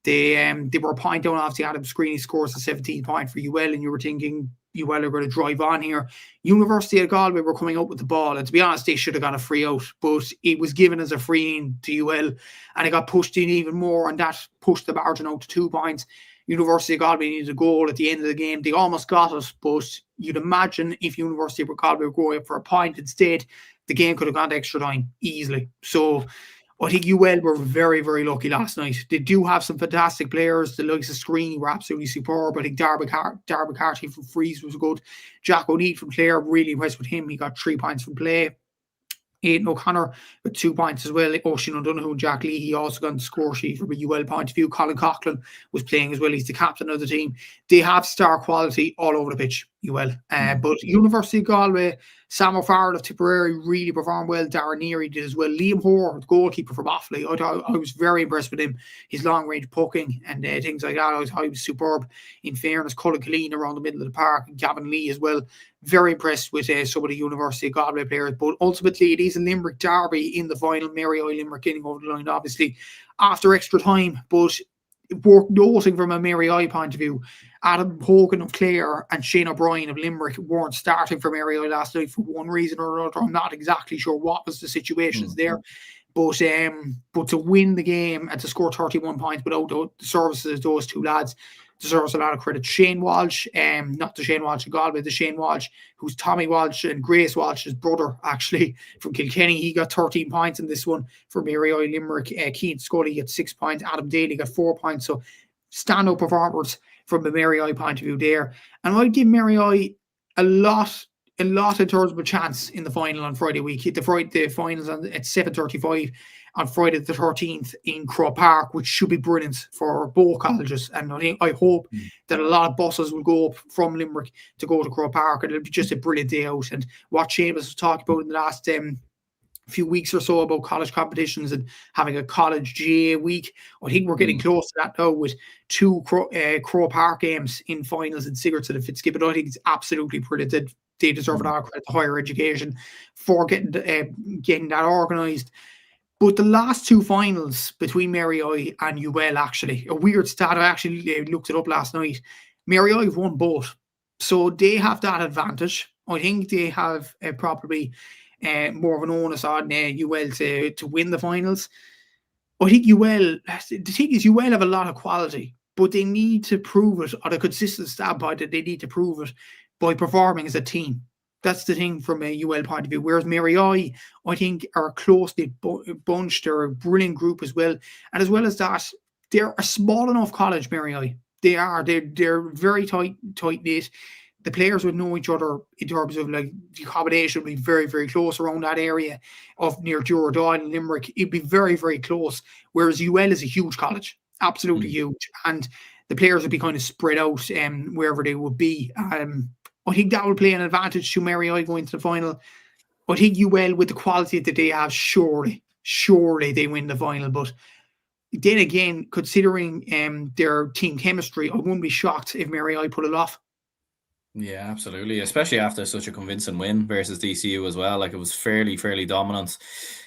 They were a point down. Obviously, Adam Screeney scores a 17 point for UL, and you were thinking UL are going to drive on here. University of Galway were coming out with the ball, and to be honest, they should have got a free out, but it was given as a free in to UL, and it got pushed in even more, and that pushed the margin out to 2 points. University of Galway needed a goal at the end of the game. They almost got it, but you'd imagine if University of Galway were going for a point instead, the game could have gone to extra time easily. So I think UL were very, very lucky last night. They do have some fantastic players. The likes of Screeney were absolutely superb. I think Darby Carty from Freeze was good. Jack O'Neill from Clare, really impressed with him. He got 3 points from play. Aidan O'Connor with 2 points as well. Oisin O'Donoghue and Jack Lee, he also got on the score sheet from a UL point of view. Colin Coughlin was playing as well. He's the captain of the team. They have star quality all over the pitch, UL. But University of Galway, Sam O'Farrell of Tipperary really performed well. Darren Neary did as well. Liam Hoare, the goalkeeper from Offaly, I was very impressed with him. His long-range pucking and things like that, I thought he was superb. In fairness, Cullen Killeen around the middle of the park, and Gavin Lee as well. Very impressed with some of the University of Galway players. But ultimately, it is a Limerick derby in the final. Mary I Limerick getting over the line, obviously, after extra time. But worth noting from a Mary I point of view, Adam Hogan of Clare and Shane O'Brien of Limerick weren't starting for Mary I last night for one reason or another. I'm not exactly sure what was the situations there. But to win the game and to score 31 points without the services of those two lads deserves a lot of credit. Shane Walsh, not the Shane Walsh of Galway, the Shane Walsh, who's Tommy Walsh and Grace Walsh's brother, actually, from Kilkenny. He got 13 points in this one for Mary I Limerick. Keane Scully got 6 points. Adam Daly got 4 points. So stand-up performers from the Mary I point of view there. And I'd give Mary I a lot in terms of a chance in the final on Friday week. The finals at 7:35 on Friday the 13th in Croke Park, which should be brilliant for both colleges. And I hope that a lot of buses will go up from Limerick to go to Croke Park, and it'll be just a brilliant day out. And what Seamus was talking about in the last few weeks or so about college competitions and having a college GA week, I think we're getting close to that now with 2 Croke Park games in finals in Sigerson and Fitzgibbon. I think it's absolutely brilliant. They deserve a lot of credit to higher education for getting that organised. But the last 2 finals between Mary I and UL, actually, a weird stat, I actually looked it up last night. Mary I have won both. So they have that advantage. I think they have probably more of an onus on UL to win the finals. I think UL, the thing is, UL have a lot of quality, but they need to prove it on a consistent standpoint that they need to prove it by performing as a team. That's the thing from a UL point of view. Whereas Mary I think, are a close-knit bunch. They're a brilliant group as well. And as well as that, they're a small enough college, Mary I. They are. They're very tight-knit. The players would know each other in terms of like the accommodation would be very, very close around that area of near Duradoyle and Limerick. It'd be very, very close. Whereas UL is a huge college. Absolutely huge. And the players would be kind of spread out wherever they would be. I think that will play an advantage to Mary I going to the final. I think UL, with the quality that they have, surely they win the final. But then again, considering their team chemistry, I wouldn't be shocked if Mary I pull it off. Yeah, absolutely. Especially after such a convincing win versus DCU as well. Like, it was fairly dominant.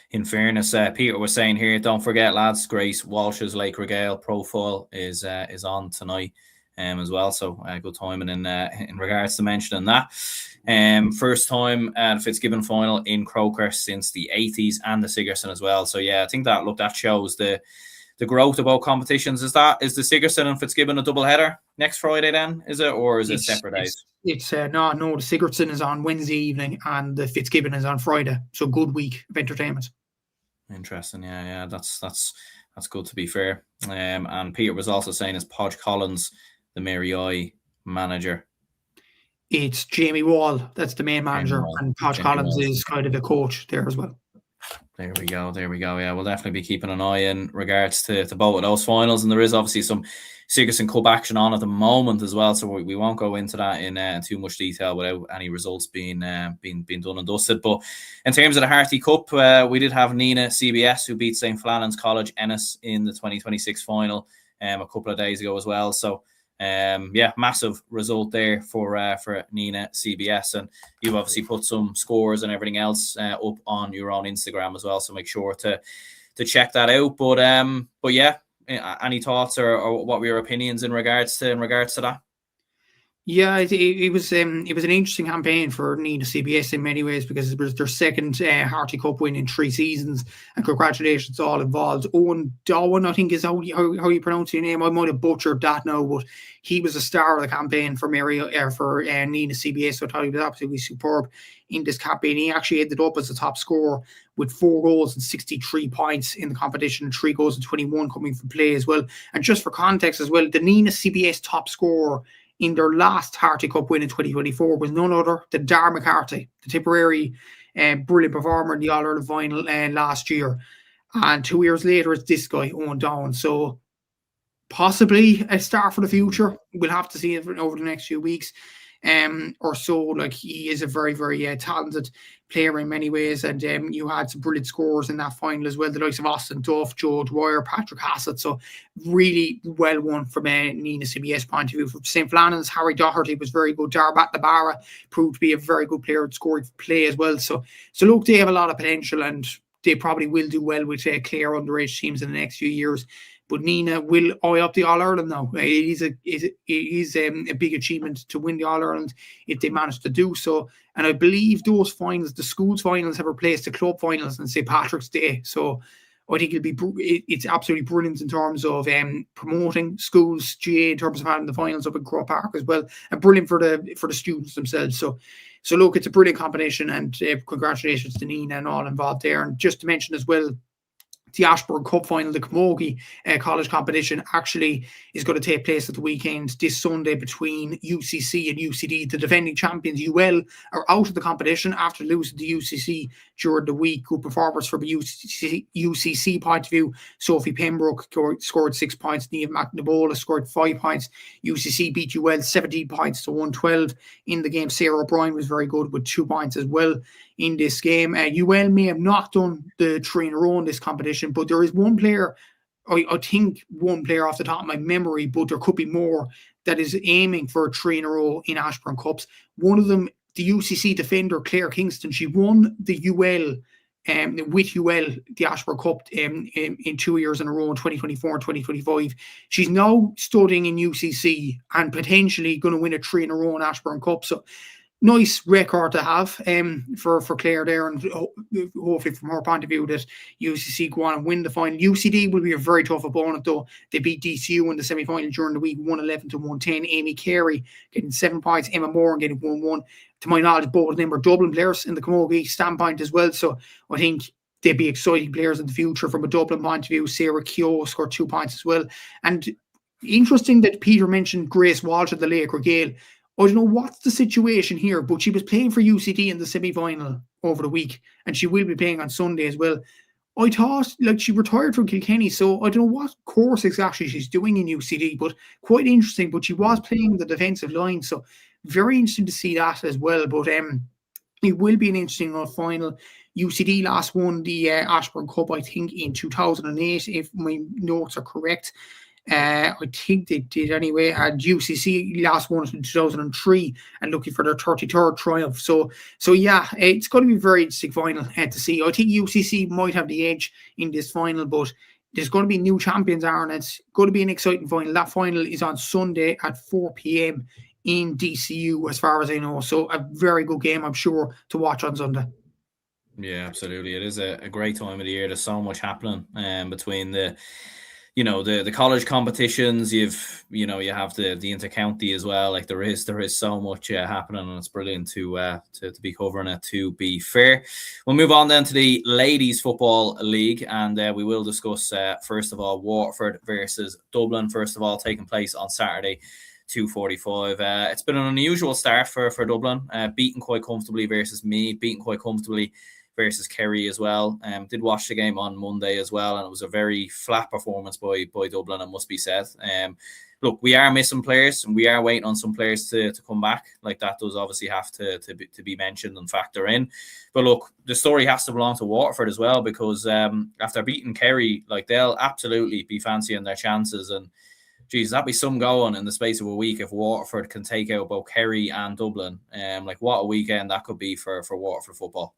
In fairness, Peter was saying here, don't forget, lads, Grace Walsh's Lake Regale profile is on tonight. As well, so good timing in regards to mentioning that. First time at Fitzgibbon final in Croker since the 80s, and the Sigerson as well. So yeah, I think that shows the growth of both competitions. Is the Sigerson and Fitzgibbon a double header next Friday then? Is it, or is it separate days? It's no. The Sigerson is on Wednesday evening and the Fitzgibbon is on Friday. So good week of entertainment. Interesting. Yeah. That's That's good, to be fair. And Peter was also saying, is Podge Collins the Mary I manager? It's Jamie Wall. That's the main manager. And Podge Collins is kind of the coach there as well. There we go. Yeah, we'll definitely be keeping an eye in regards to both of those finals. And there is obviously some Sigerson Cup action on at the moment as well. So we won't go into that in too much detail without any results being done and dusted. But in terms of the Harty Cup, we did have Nina CBS, who beat St. Flannan's College Ennis in the 2026 final a couple of days ago as well. So massive result there for Nina CBS, and you've obviously put some scores and everything else up on your own Instagram as well, so make sure to check that out. But yeah, any thoughts or what were your opinions in regards to that? Yeah, it was an interesting campaign for Nina CBS in many ways, because it was their second Harty Cup win in 3 seasons, and congratulations all involved. Owen Dowan, I think is how you pronounce your name. I might have butchered that now, but he was a star of the campaign for Nina CBS, so I thought he was absolutely superb in this campaign. He actually ended up as the top scorer with 4 goals and 63 points in the competition, 3 goals and 21 coming from play as well. And just for context as well, the Nina CBS top scorer in their last Harty Cup win in 2024 was none other than Dar McCarthy, the Tipperary brilliant performer in the All-Ireland final last year. And 2 years later, it's this guy, Owen Dowan. So possibly a star for the future. We'll have to see it over the next few weeks or so. Like, he is a very, very talented player in many ways, and you had some brilliant scores in that final as well, the likes of Austin Duff, Joe Dwyer, Patrick Hassett. So really well won from a Nina CBS point of view. From St. Flannan's, Harry Doherty was very good. Darbat Nabara proved to be a very good player, scoring for play as well. So look, they have a lot of potential, and they probably will do well with Clare underage teams in the next few years. But Nina will eye up the All-Ireland now. It is a big achievement to win the All-Ireland if they manage to do so. And I believe those finals, the schools finals, have replaced the club finals on St. Patrick's Day. So I think it's absolutely brilliant in terms of promoting schools, GA, in terms of having the finals up in Croke Park as well, and brilliant for the students themselves. So look, it's a brilliant combination, and congratulations to Nina and all involved there. And just to mention as well, the Ashburn Cup final, the Camogie college competition, actually is going to take place at the weekend this Sunday between UCC and UCD. The defending champions UL are out of the competition after losing to UCC during the week. Good performers from a UCC point of view. Sophie Pembroke scored 6 points. Niamh McNabola scored 5 points. UCC beat UL 17 points to 112 in the game. Sarah O'Brien was very good with 2 points as well in this game. UL may have not done the 3 in a row in this competition, but there is one player, I think one player off the top of my memory, but there could be more, that is aiming for 3 in a row in Ashburn Cups. One of them, the UCC defender Claire Kingston, she won the UL with UL, the Ashburn Cup in 2 years in a row, in 2024 and 2025. She's now studying in UCC and potentially going to win a 3 in a row in Ashburn Cup. So nice record to have for Clare there, and hopefully from her point of view that UCC go on and win the final. UCD will be a very tough opponent though. They beat DCU in the semi-final during the week, 111 to 110. Amy Carey getting 7 points, Emma Moran getting 1-1. To my knowledge, both of them are Dublin players in the Camogie standpoint as well, so I think they'd be exciting players in the future from a Dublin point of view. Sarah Keogh scored 2 points as well. And interesting that Peter mentioned Grace Walsh at the Laker Gale. I don't know what's the situation here, but she was playing for UCD in the semi-final over the week, and she will be playing on Sunday as well. I thought, like, she retired from Kilkenny, so I don't know what course exactly she's doing in UCD, but quite interesting. But she was playing the defensive line, so very interesting to see that as well. But it will be an interesting final. UCD last won the Ashburn Cup, I think, in 2008, if my notes are correct. I think they did anyway. And UCC last won it in 2003 and looking for their 33rd triumph. So yeah, it's going to be a very interesting final to see. I think UCC might have the edge in this final, but there's going to be new champions, Aaron. It's going to be an exciting final. That final is on Sunday at 4 p.m. in DCU, as far as I know. So a very good game, I'm sure, to watch on Sunday. Yeah, absolutely. It is a great time of the year. There's so much happening between the the college competitions, you have the inter-county as well. Like there is so much happening, and it's brilliant to be covering it, to be fair. We'll move on then to the Ladies Football League, and we will discuss first of all Waterford versus Dublin, first of all, taking place on Saturday, 2:45. It's been an unusual start for Dublin, beaten quite comfortably versus Meath, beaten quite comfortably versus Kerry as well. Did watch the game on Monday as well, and it was a very flat performance by Dublin, it must be said. Look, we are missing players, and we are waiting on some players to come back. Like that does obviously have to be mentioned and factor in. But look, the story has to belong to Waterford as well, because after beating Kerry, like they'll absolutely be fancying their chances. And geez, that'd be some going in the space of a week if Waterford can take out both Kerry and Dublin. Like what a weekend that could be for Waterford football.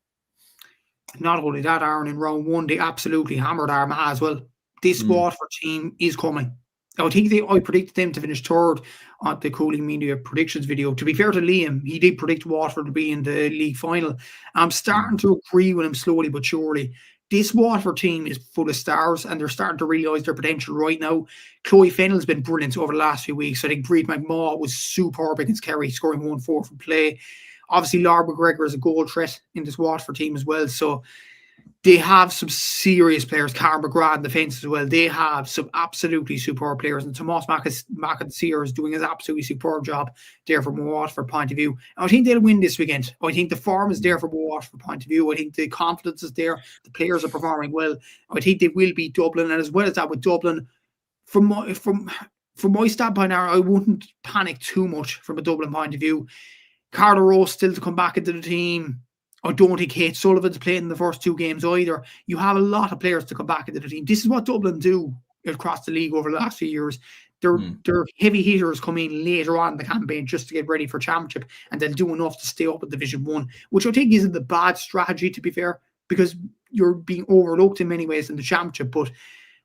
Not only that, Aaron, in round one, they absolutely hammered Armagh as well. This Waterford team is coming. I think I predicted them to finish third on the Cúilín Media predictions video. To be fair to Liam, he did predict Waterford to be in the league final. I'm starting to agree with him slowly but surely. This Waterford team is full of stars, and they're starting to realise their potential right now. Chloe Fennell's been brilliant over the last few weeks. I think Breed McMaw was superb against Kerry, scoring 1-4 from play. Obviously, Laura McGregor is a goal threat in this Waterford team as well. So they have some serious players. Karen McGrath in defence as well. They have some absolutely superb players. And Tomas McIntyre is doing his absolutely superb job there from a Waterford point of view. And I think they'll win this weekend. I think the form is there from a Waterford point of view. I think the confidence is there. The players are performing well. I think they will beat Dublin. And as well as that, with Dublin, from my standpoint, I wouldn't panic too much from a Dublin point of view. Carlow still to come back into the team. I don't think Kate Sullivan's played in the first two games either. You have a lot of players to come back into the team. This is what Dublin do across the league over the last few years. Their heavy hitters come in later on in the campaign just to get ready for championship, and they'll do enough to stay up in Division 1, which I think isn't the bad strategy, to be fair, because you're being overlooked in many ways in the championship. But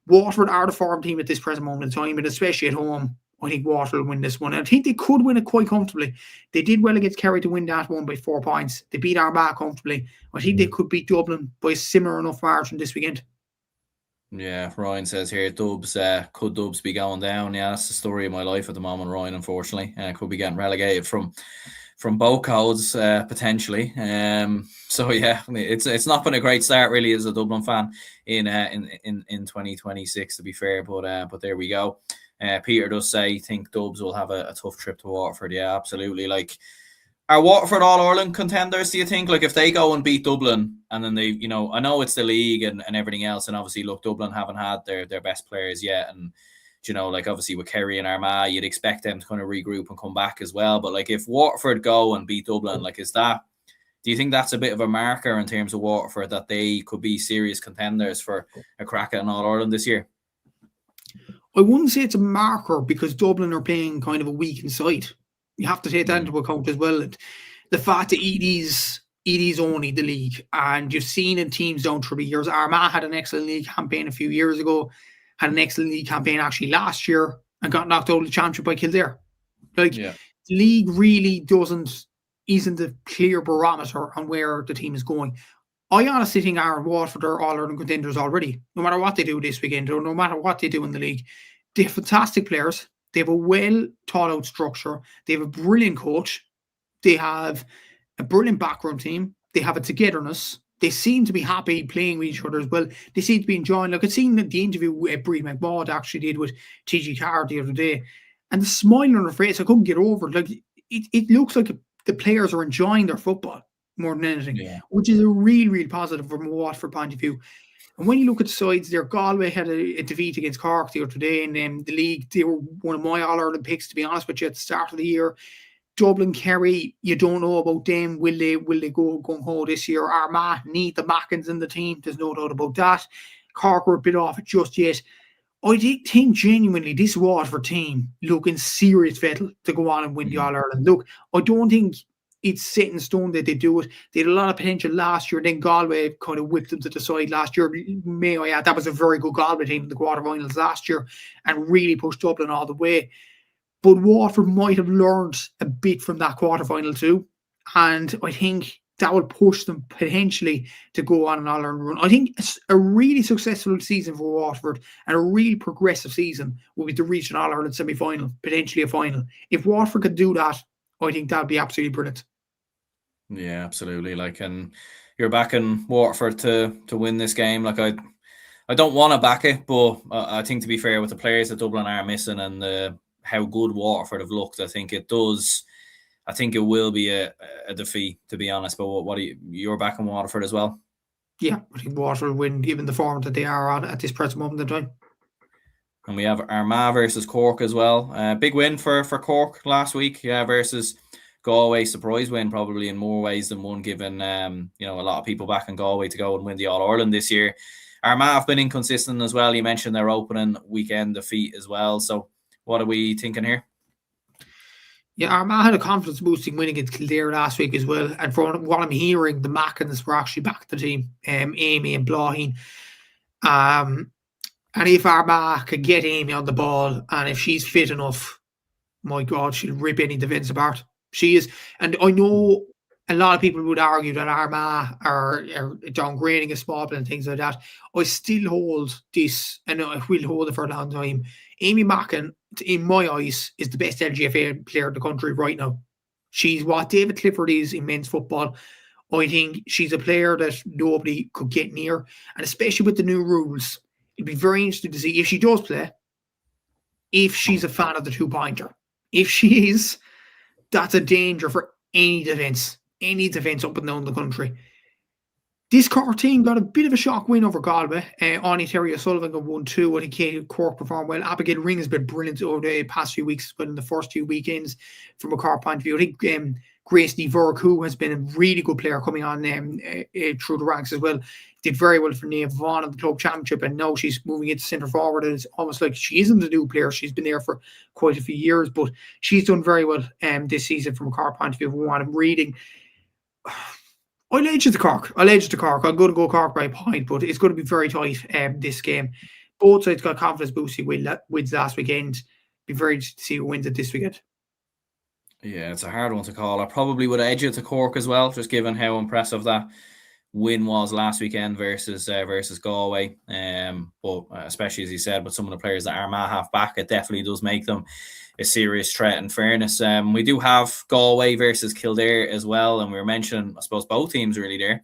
Waterford are the form team at this present moment in time, and especially at home, I think Waterford will win this one. And I think they could win it quite comfortably. They did well against Kerry to win that one by 4 points. They beat Armagh comfortably. I think they could beat Dublin by a similar enough margin this weekend. Yeah, Ryan says here, could Dubs be going down? Yeah, that's the story of my life at the moment, Ryan, unfortunately. Could be getting relegated from both codes, potentially. So yeah, it's not been a great start really as a Dublin fan in 2026, to be fair, but there we go. Peter does say, think Dubs will have a tough trip to Waterford. Yeah, absolutely. Like, are Waterford All-Ireland contenders, do you think? Like, if they go and beat Dublin, and then they, I know it's the league and everything else, and obviously, look, Dublin haven't had their best players yet, and, like, obviously with Kerry and Armagh, you'd expect them to kind of regroup and come back as well. But, like, if Waterford go and beat Dublin, like, do you think that's a bit of a marker in terms of Waterford, that they could be serious contenders for a crack at an All-Ireland this year? I wouldn't say it's a marker, because Dublin are playing kind of a weakened side. You have to take that into account as well. And the fact that Edie's only the league, and you've seen in teams down through the years. Armagh had an excellent league campaign a few years ago, had an excellent league campaign actually last year, and got knocked out of the championship by Kildare. The league really isn't a clear barometer on where the team is going. I honestly think Aaron Waterford are All-Ireland contenders already, no matter what they do this weekend, or no matter what they do in the league. They have fantastic players. They have a well-thought-out structure. They have a brilliant coach. They have a brilliant backroom team. They have a togetherness. They seem to be happy playing with each other as well. They seem to be enjoying. Like, I've seen the interview Breed McMaud actually did with TG Carr the other day, and the smile on her face, I couldn't get over it. Like, it looks like the players are enjoying their football more than anything, which is a really, really positive from a Waterford point of view. And when you look at the sides there, Galway had a defeat against Cork the other day in the league. They were one of my All-Ireland picks, to be honest with you, at the start of the year. Dublin, Kerry, you don't know about them. Will they go gung-ho this year? Armagh need the Mackins in the team. There's no doubt about that. Cork were a bit off it just yet. I think genuinely this Waterford team look in serious fettle to go on and win the All-Ireland. Look, I don't think it's set in stone that they do it. They had a lot of potential last year. Then Galway kind of whipped them to the side last year. May I add, that was a very good Galway team in the quarterfinals last year and really pushed Dublin all the way. But Waterford might have learned a bit from that quarterfinal too. And I think that will push them potentially to go on an All-Ireland run. I think it's a really successful season for Waterford and a really progressive season will be to reach an All-Ireland semi-final, potentially a final. If Waterford could do that, I think that would be absolutely brilliant. Yeah, absolutely. Like, and you're backing Waterford to win this game. Like, I don't want to back it, but I think, to be fair, with the players that Dublin are missing and how good Waterford have looked, I think it does. I think it will be a defeat, to be honest. But what are you're backing Waterford as well? Yeah, I think Waterford will win, given the form that they are on at this present moment in time. And we have Armagh versus Cork as well. Big win for Cork last week, versus Galway. Surprise win, probably in more ways than one, given a lot of people back in Galway to go and win the All-Ireland this year. Armagh have been inconsistent as well. You mentioned their opening weekend defeat as well. So what are we thinking here? Yeah, Armagh had a confidence-boosting win against Kildare last week as well. And from what I'm hearing, the Mackins were actually back to the team, Amy and Blaheen. And if Armagh could get Amy on the ball, and if she's fit enough, my God, she'll rip any defence apart. She is. And I know a lot of people would argue that Armagh are downgrading a small and things like that. I still hold this, and I will hold it for a long time. Amy Mackin, in my eyes, is the best LGFA player in the country right now. She's what David Clifford is in men's football. I think she's a player that nobody could get near. And especially with the new rules, it'd be very interesting to see if she does play, if she's a fan of the two-pointer. If she is, that's a danger for any defence up and down the country. This Cork team got a bit of a shock win over Galway. Anya Terry-O'Sullivan got 1-2. I think Katie Cork performed well. Abigail Ring has been brilliant over the past few weeks, but in the first 2 weekends from a Cork point of view. I think Grace Neverk, who has been a really good player coming on through the ranks as well, did very well for Niamh Vaughan at the club championship, and now she's moving into centre forward, and it's almost like she isn't a new player. She's been there for quite a few years, but she's done very well this season from a Cork point of view. From what I'm reading, I'll edge it to Cork. I'm going to go Cork by a point, but it's going to be very tight this game. Both sides got confidence boosting wins last weekend. Be very interested to see who wins it this weekend. Yeah, it's a hard one to call. I probably would edge it to Cork as well, just given how impressive that win was last weekend versus Galway. But especially, as you said, with some of the players that Armagh have back, it definitely does make them a serious threat. In fairness, we do have Galway versus Kildare as well, and we were mentioning, I suppose, both teams really there.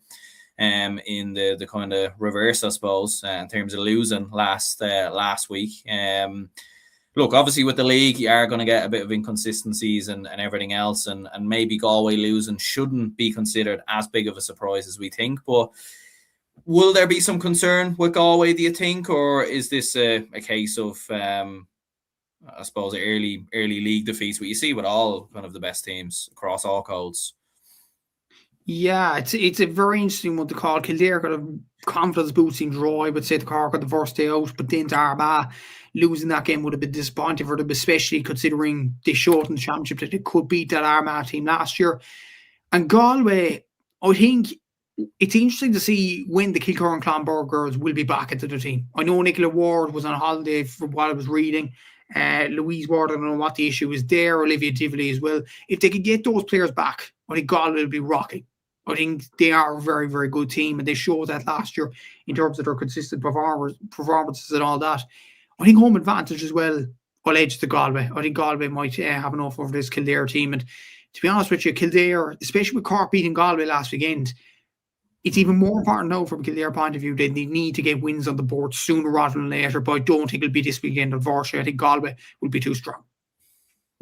In the kind of reverse, I suppose, in terms of losing last week. Look, obviously with the league, you are going to get a bit of inconsistencies and everything else, and maybe Galway losing shouldn't be considered as big of a surprise as we think. But will there be some concern with Galway, do you think, or is this a case of, I suppose, early league defeats, what you see with all kind of the best teams across all codes? Yeah, it's a very interesting one to call. Kildare got a confidence boosting draw, I would say, to Cork on the first day out, but then to Armagh, losing that game would have been disappointing for them, especially considering they showed in the championship that they could beat that Armagh team last year. And Galway, I think it's interesting to see when the Kilkenny and Clonburg girls will be back into the team. I know Nicola Ward was on holiday from what I was reading. Louise Ward, I don't know what the issue is there. Olivia Tivoli as well. If they could get those players back, I think Galway will be rocking. I think they are a very, very good team, and they showed that last year in terms of their consistent performances and all that. I think home advantage as well will edge to Galway. I think Galway might have enough over this Kildare team. And to be honest with you, Kildare, especially with Cork beating Galway last weekend, it's even more important now from a Kildare point of view that they need to get wins on the board sooner rather than later. But I don't think it'll be this weekend, unfortunately. I think Galway will be too strong.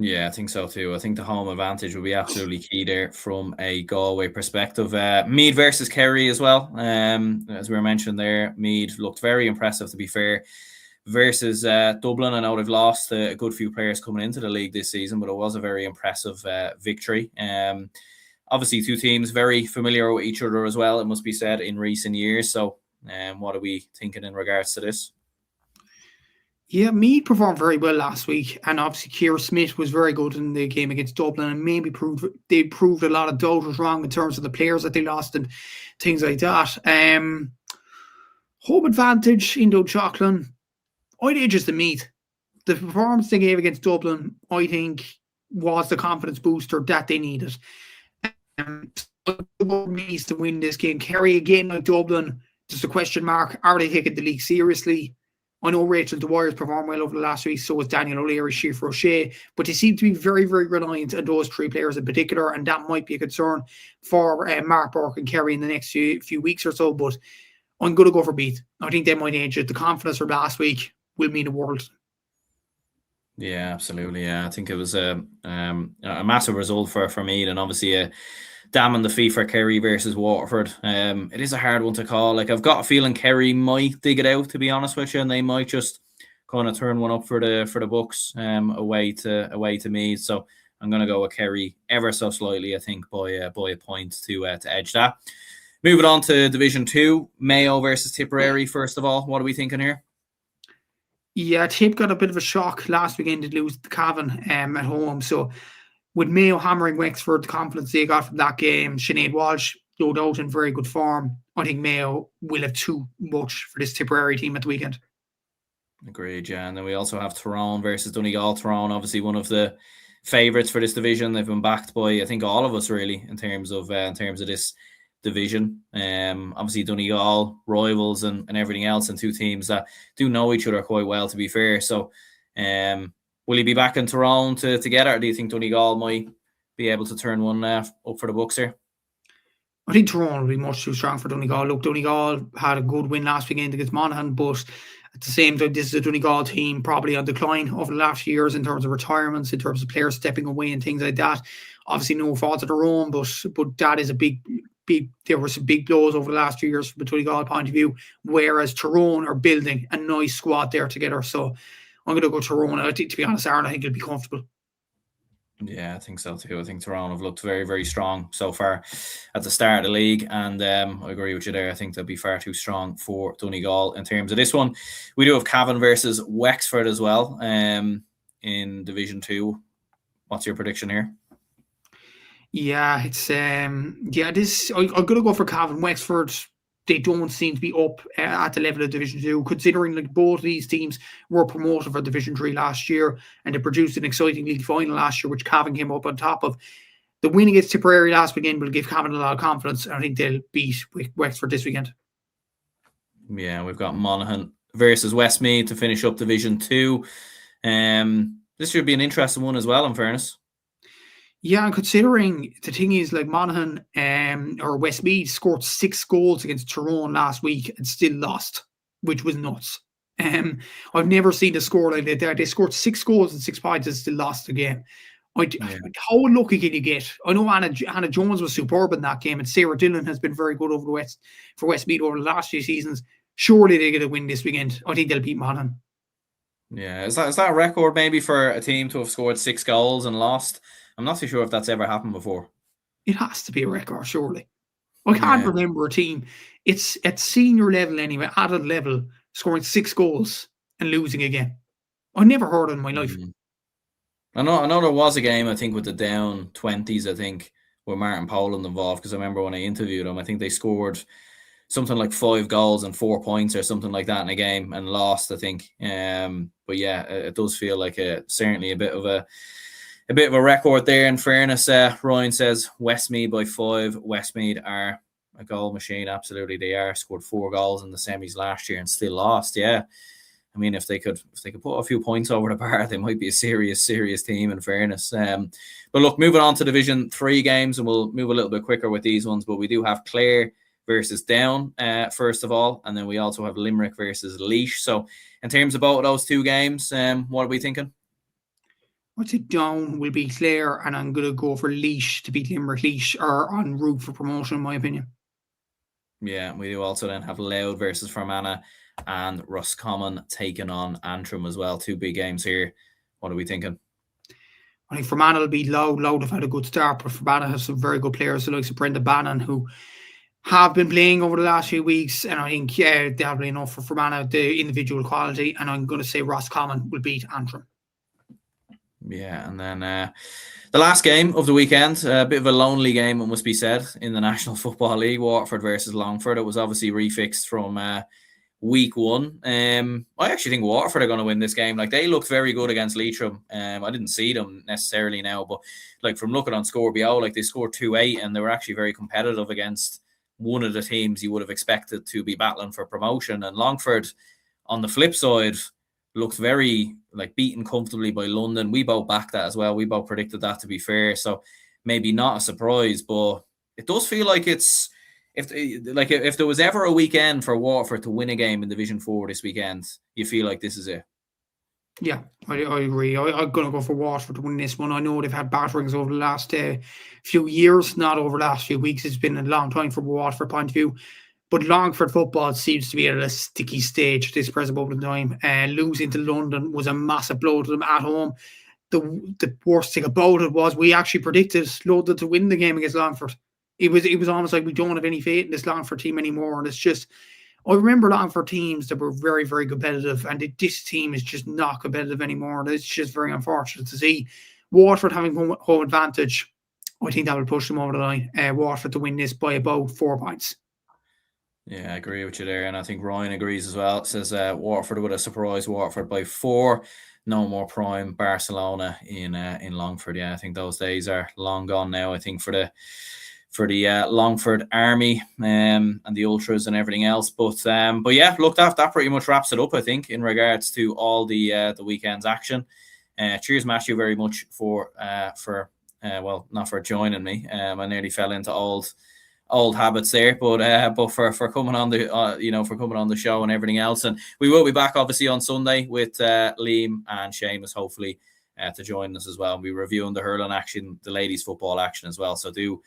Yeah, I think so too. I think the home advantage will be absolutely key there from a Galway perspective. Meath versus Kerry as well. As we were mentioning there, Meath looked very impressive, to be fair, versus Dublin. I know they've lost a good few players coming into the league this season, but it was a very impressive victory. Obviously, two teams very familiar with each other as well, it must be said, in recent years. So what are we thinking in regards to this? Yeah, Meath performed very well last week, and obviously Ciara Smith was very good in the game against Dublin, and maybe proved a lot of doubters wrong in terms of the players that they lost and things like that. Home advantage in Dunchalklin, I'd edge the Meath. The performance they gave against Dublin, I think, was the confidence booster that they needed. Meath to win this game. Kerry again, like Dublin, just a question mark. Are they taking the league seriously? I know Rachel Dwyer's performed well over the last week, so was Daniel O'Leary, Siobhan O'Shea, but they seem to be very, very reliant on those three players in particular, and that might be a concern for Mark Burke and Kerry in the next few weeks or so, but I'm going to go for Meath. I think they might edge it. The confidence from last week will mean the world. Yeah, absolutely. Yeah, I think it was a massive result for Meath, and obviously a damning defeat for Kerry versus Waterford. It is a hard one to call. Like, I've got a feeling Kerry might dig it out, to be honest with you, and they might just kind of turn one up for the Bucks away to Meath. So I'm going to go with Kerry ever so slightly, I think, by a point to edge that. Moving on to Division 2, Mayo versus Tipperary. First of all, what are we thinking here? Yeah, Tip got a bit of a shock last weekend to lose the Cavan at home. So with Mayo hammering Wexford, the confidence they got from that game, Sinead Walsh, no doubt in very good form. I think Mayo will have too much for this Tipperary team at the weekend. Agreed, yeah. And then we also have Tyrone versus Donegal. Tyrone, obviously one of the favourites for this division. They've been backed by, I think, all of us really in terms of this division. Obviously Donegal rivals and everything else, and two teams that do know each other quite well, to be fair. So will he be back in Tyrone to get it, or do you think Donegal might be able to turn one up for the Bucks here? I think Tyrone will be much too strong for Donegal. Look, Donegal had a good win last weekend against Monaghan, but at the same time, this is a Donegal team probably on decline over the last years in terms of retirements, in terms of players stepping away and things like that. Obviously, no fault of their own, but that is a big. There were some big blows over the last 2 years from a Donegal point of view, whereas Tyrone are building a nice squad there together. So I'm going to go Tyrone. I think, to be honest, Aaron, I think it'll be comfortable. Yeah, I think so too. I think Tyrone have looked very, very strong so far at the start of the league, and I agree with you there. I think they'll be far too strong for Donegal in terms of this one. We do have Cavan versus Wexford as well in Division 2. What's your prediction here? Yeah, it's I'm gonna go for Cavan. Wexford, they don't seem to be up at the level of Division 2, considering like both these teams were promoted for Division 3 last year, and they produced an exciting league final last year, which Cavan came up on top of. The win against Tipperary last weekend will give Cavan a lot of confidence, and I think they'll beat Wexford this weekend. Yeah, we've got Monaghan versus Westmeath to finish up Division 2. This should be an interesting one as well, in fairness. Yeah, and considering the thing is, like, Monaghan or Westmeath scored 6 goals against Tyrone last week and still lost, which was nuts. I've never seen a score like that. They scored 6 goals and 6 points and still lost the game. How lucky can you get? I know Anna Jones was superb in that game, and Sarah Dillon has been very good for Westmeath over the last few seasons. Surely they get a win this weekend. I think they'll beat Monaghan. Yeah, is that a record maybe for a team to have scored 6 goals and lost? I'm not too sure if that's ever happened before. It has to be a record, surely. I can't remember a team. It's at senior level anyway, adult level, scoring 6 goals and losing again. I never heard it in my life. I know there was a game, I think, with the down 20s, I think, with Martin Poland involved, because I remember when I interviewed him, I think they scored something like 5 goals and 4 points or something like that in a game and lost, I think. But yeah, it does feel like certainly a bit of a record there, in fairness. Ryan says Westmeath by 5. Westmeath are a goal machine. Absolutely, they are. Scored 4 goals in the semis last year and still lost. Yeah, I mean, if they could put a few points over the bar, they might be a serious team, in fairness. But look, moving on to Division 3 games, and we'll move a little bit quicker with these ones. But we do have Clare versus Down, first of all, and then we also have Limerick versus Laois. So in terms of both of those two games, what are we thinking? I'd say Down will beat Clare, and I'm going to go for Laois to beat Limerick. Laois are en route for promotion, in my opinion. Yeah, we do also then have Louth versus Fermanagh and Roscommon taking on Antrim as well. 2 big games here. What are we thinking? I think Fermanagh will beat Louth. Louth have had a good start, but Fermanagh have some very good players, the likes of Brenda Bannon, who have been playing over the last few weeks, and I think they'll be enough for Fermanagh, the individual quality, and I'm going to say Roscommon will beat Antrim. Yeah, and then the last game of the weekend, a bit of a lonely game, it must be said, in the National Football League, Waterford versus Longford. It was obviously refixed from week one. I actually think Waterford are going to win this game. Like, they looked very good against Leitrim. I didn't see them necessarily now, but like from looking on Score BO, like they scored 2-8 and they were actually very competitive against one of the teams you would have expected to be battling for promotion. And Longford, on the flip side, looked very like beaten comfortably by London. We both backed that as well. We both predicted that, to be fair. So maybe not a surprise, but it does feel like it's, if there was ever a weekend for Waterford to win a game in Division 4 this weekend, you feel like this is it. Yeah, I agree. I'm going to go for Waterford to win this one. I know they've had batterings over the last few years, not over the last few weeks. It's been a long time from a Waterford point of view. But Longford football seems to be at a sticky stage at this present moment in time. Losing to London was a massive blow to them at home. The worst thing about it was we actually predicted London to win the game against Longford. It was almost like we don't have any faith in this Longford team anymore. And it's just, I remember Longford teams that were very, very competitive, and this team is just not competitive anymore. And it's just very unfortunate to see Waterford having home advantage. I think that will push them over the line. Waterford to win this by about 4 points. Yeah, I agree with you there. And I think Ryan agrees as well. It says Waterford would have surprised Waterford by 4. No more prime Barcelona in Longford. Yeah, I think those days are long gone now. I think for the Longford Army and the Ultras and everything else. But yeah, look, that pretty much wraps it up, I think, in regards to all the weekend's action. Cheers, Matthew, very much for well, not for joining me. I nearly fell into old habits there, but for coming on the for coming on the show and everything else. And we will be back obviously on Sunday with Liam and Seamus, hopefully to join us as well. We'll be reviewing the hurling action, the ladies football action as well. So do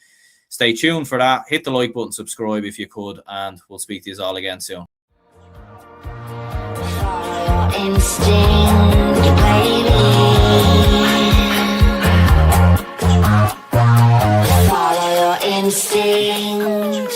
stay tuned for that. Hit the like button, subscribe if you could, and we'll speak to you all again soon. Follow your instinct, baby. Follow your instinct.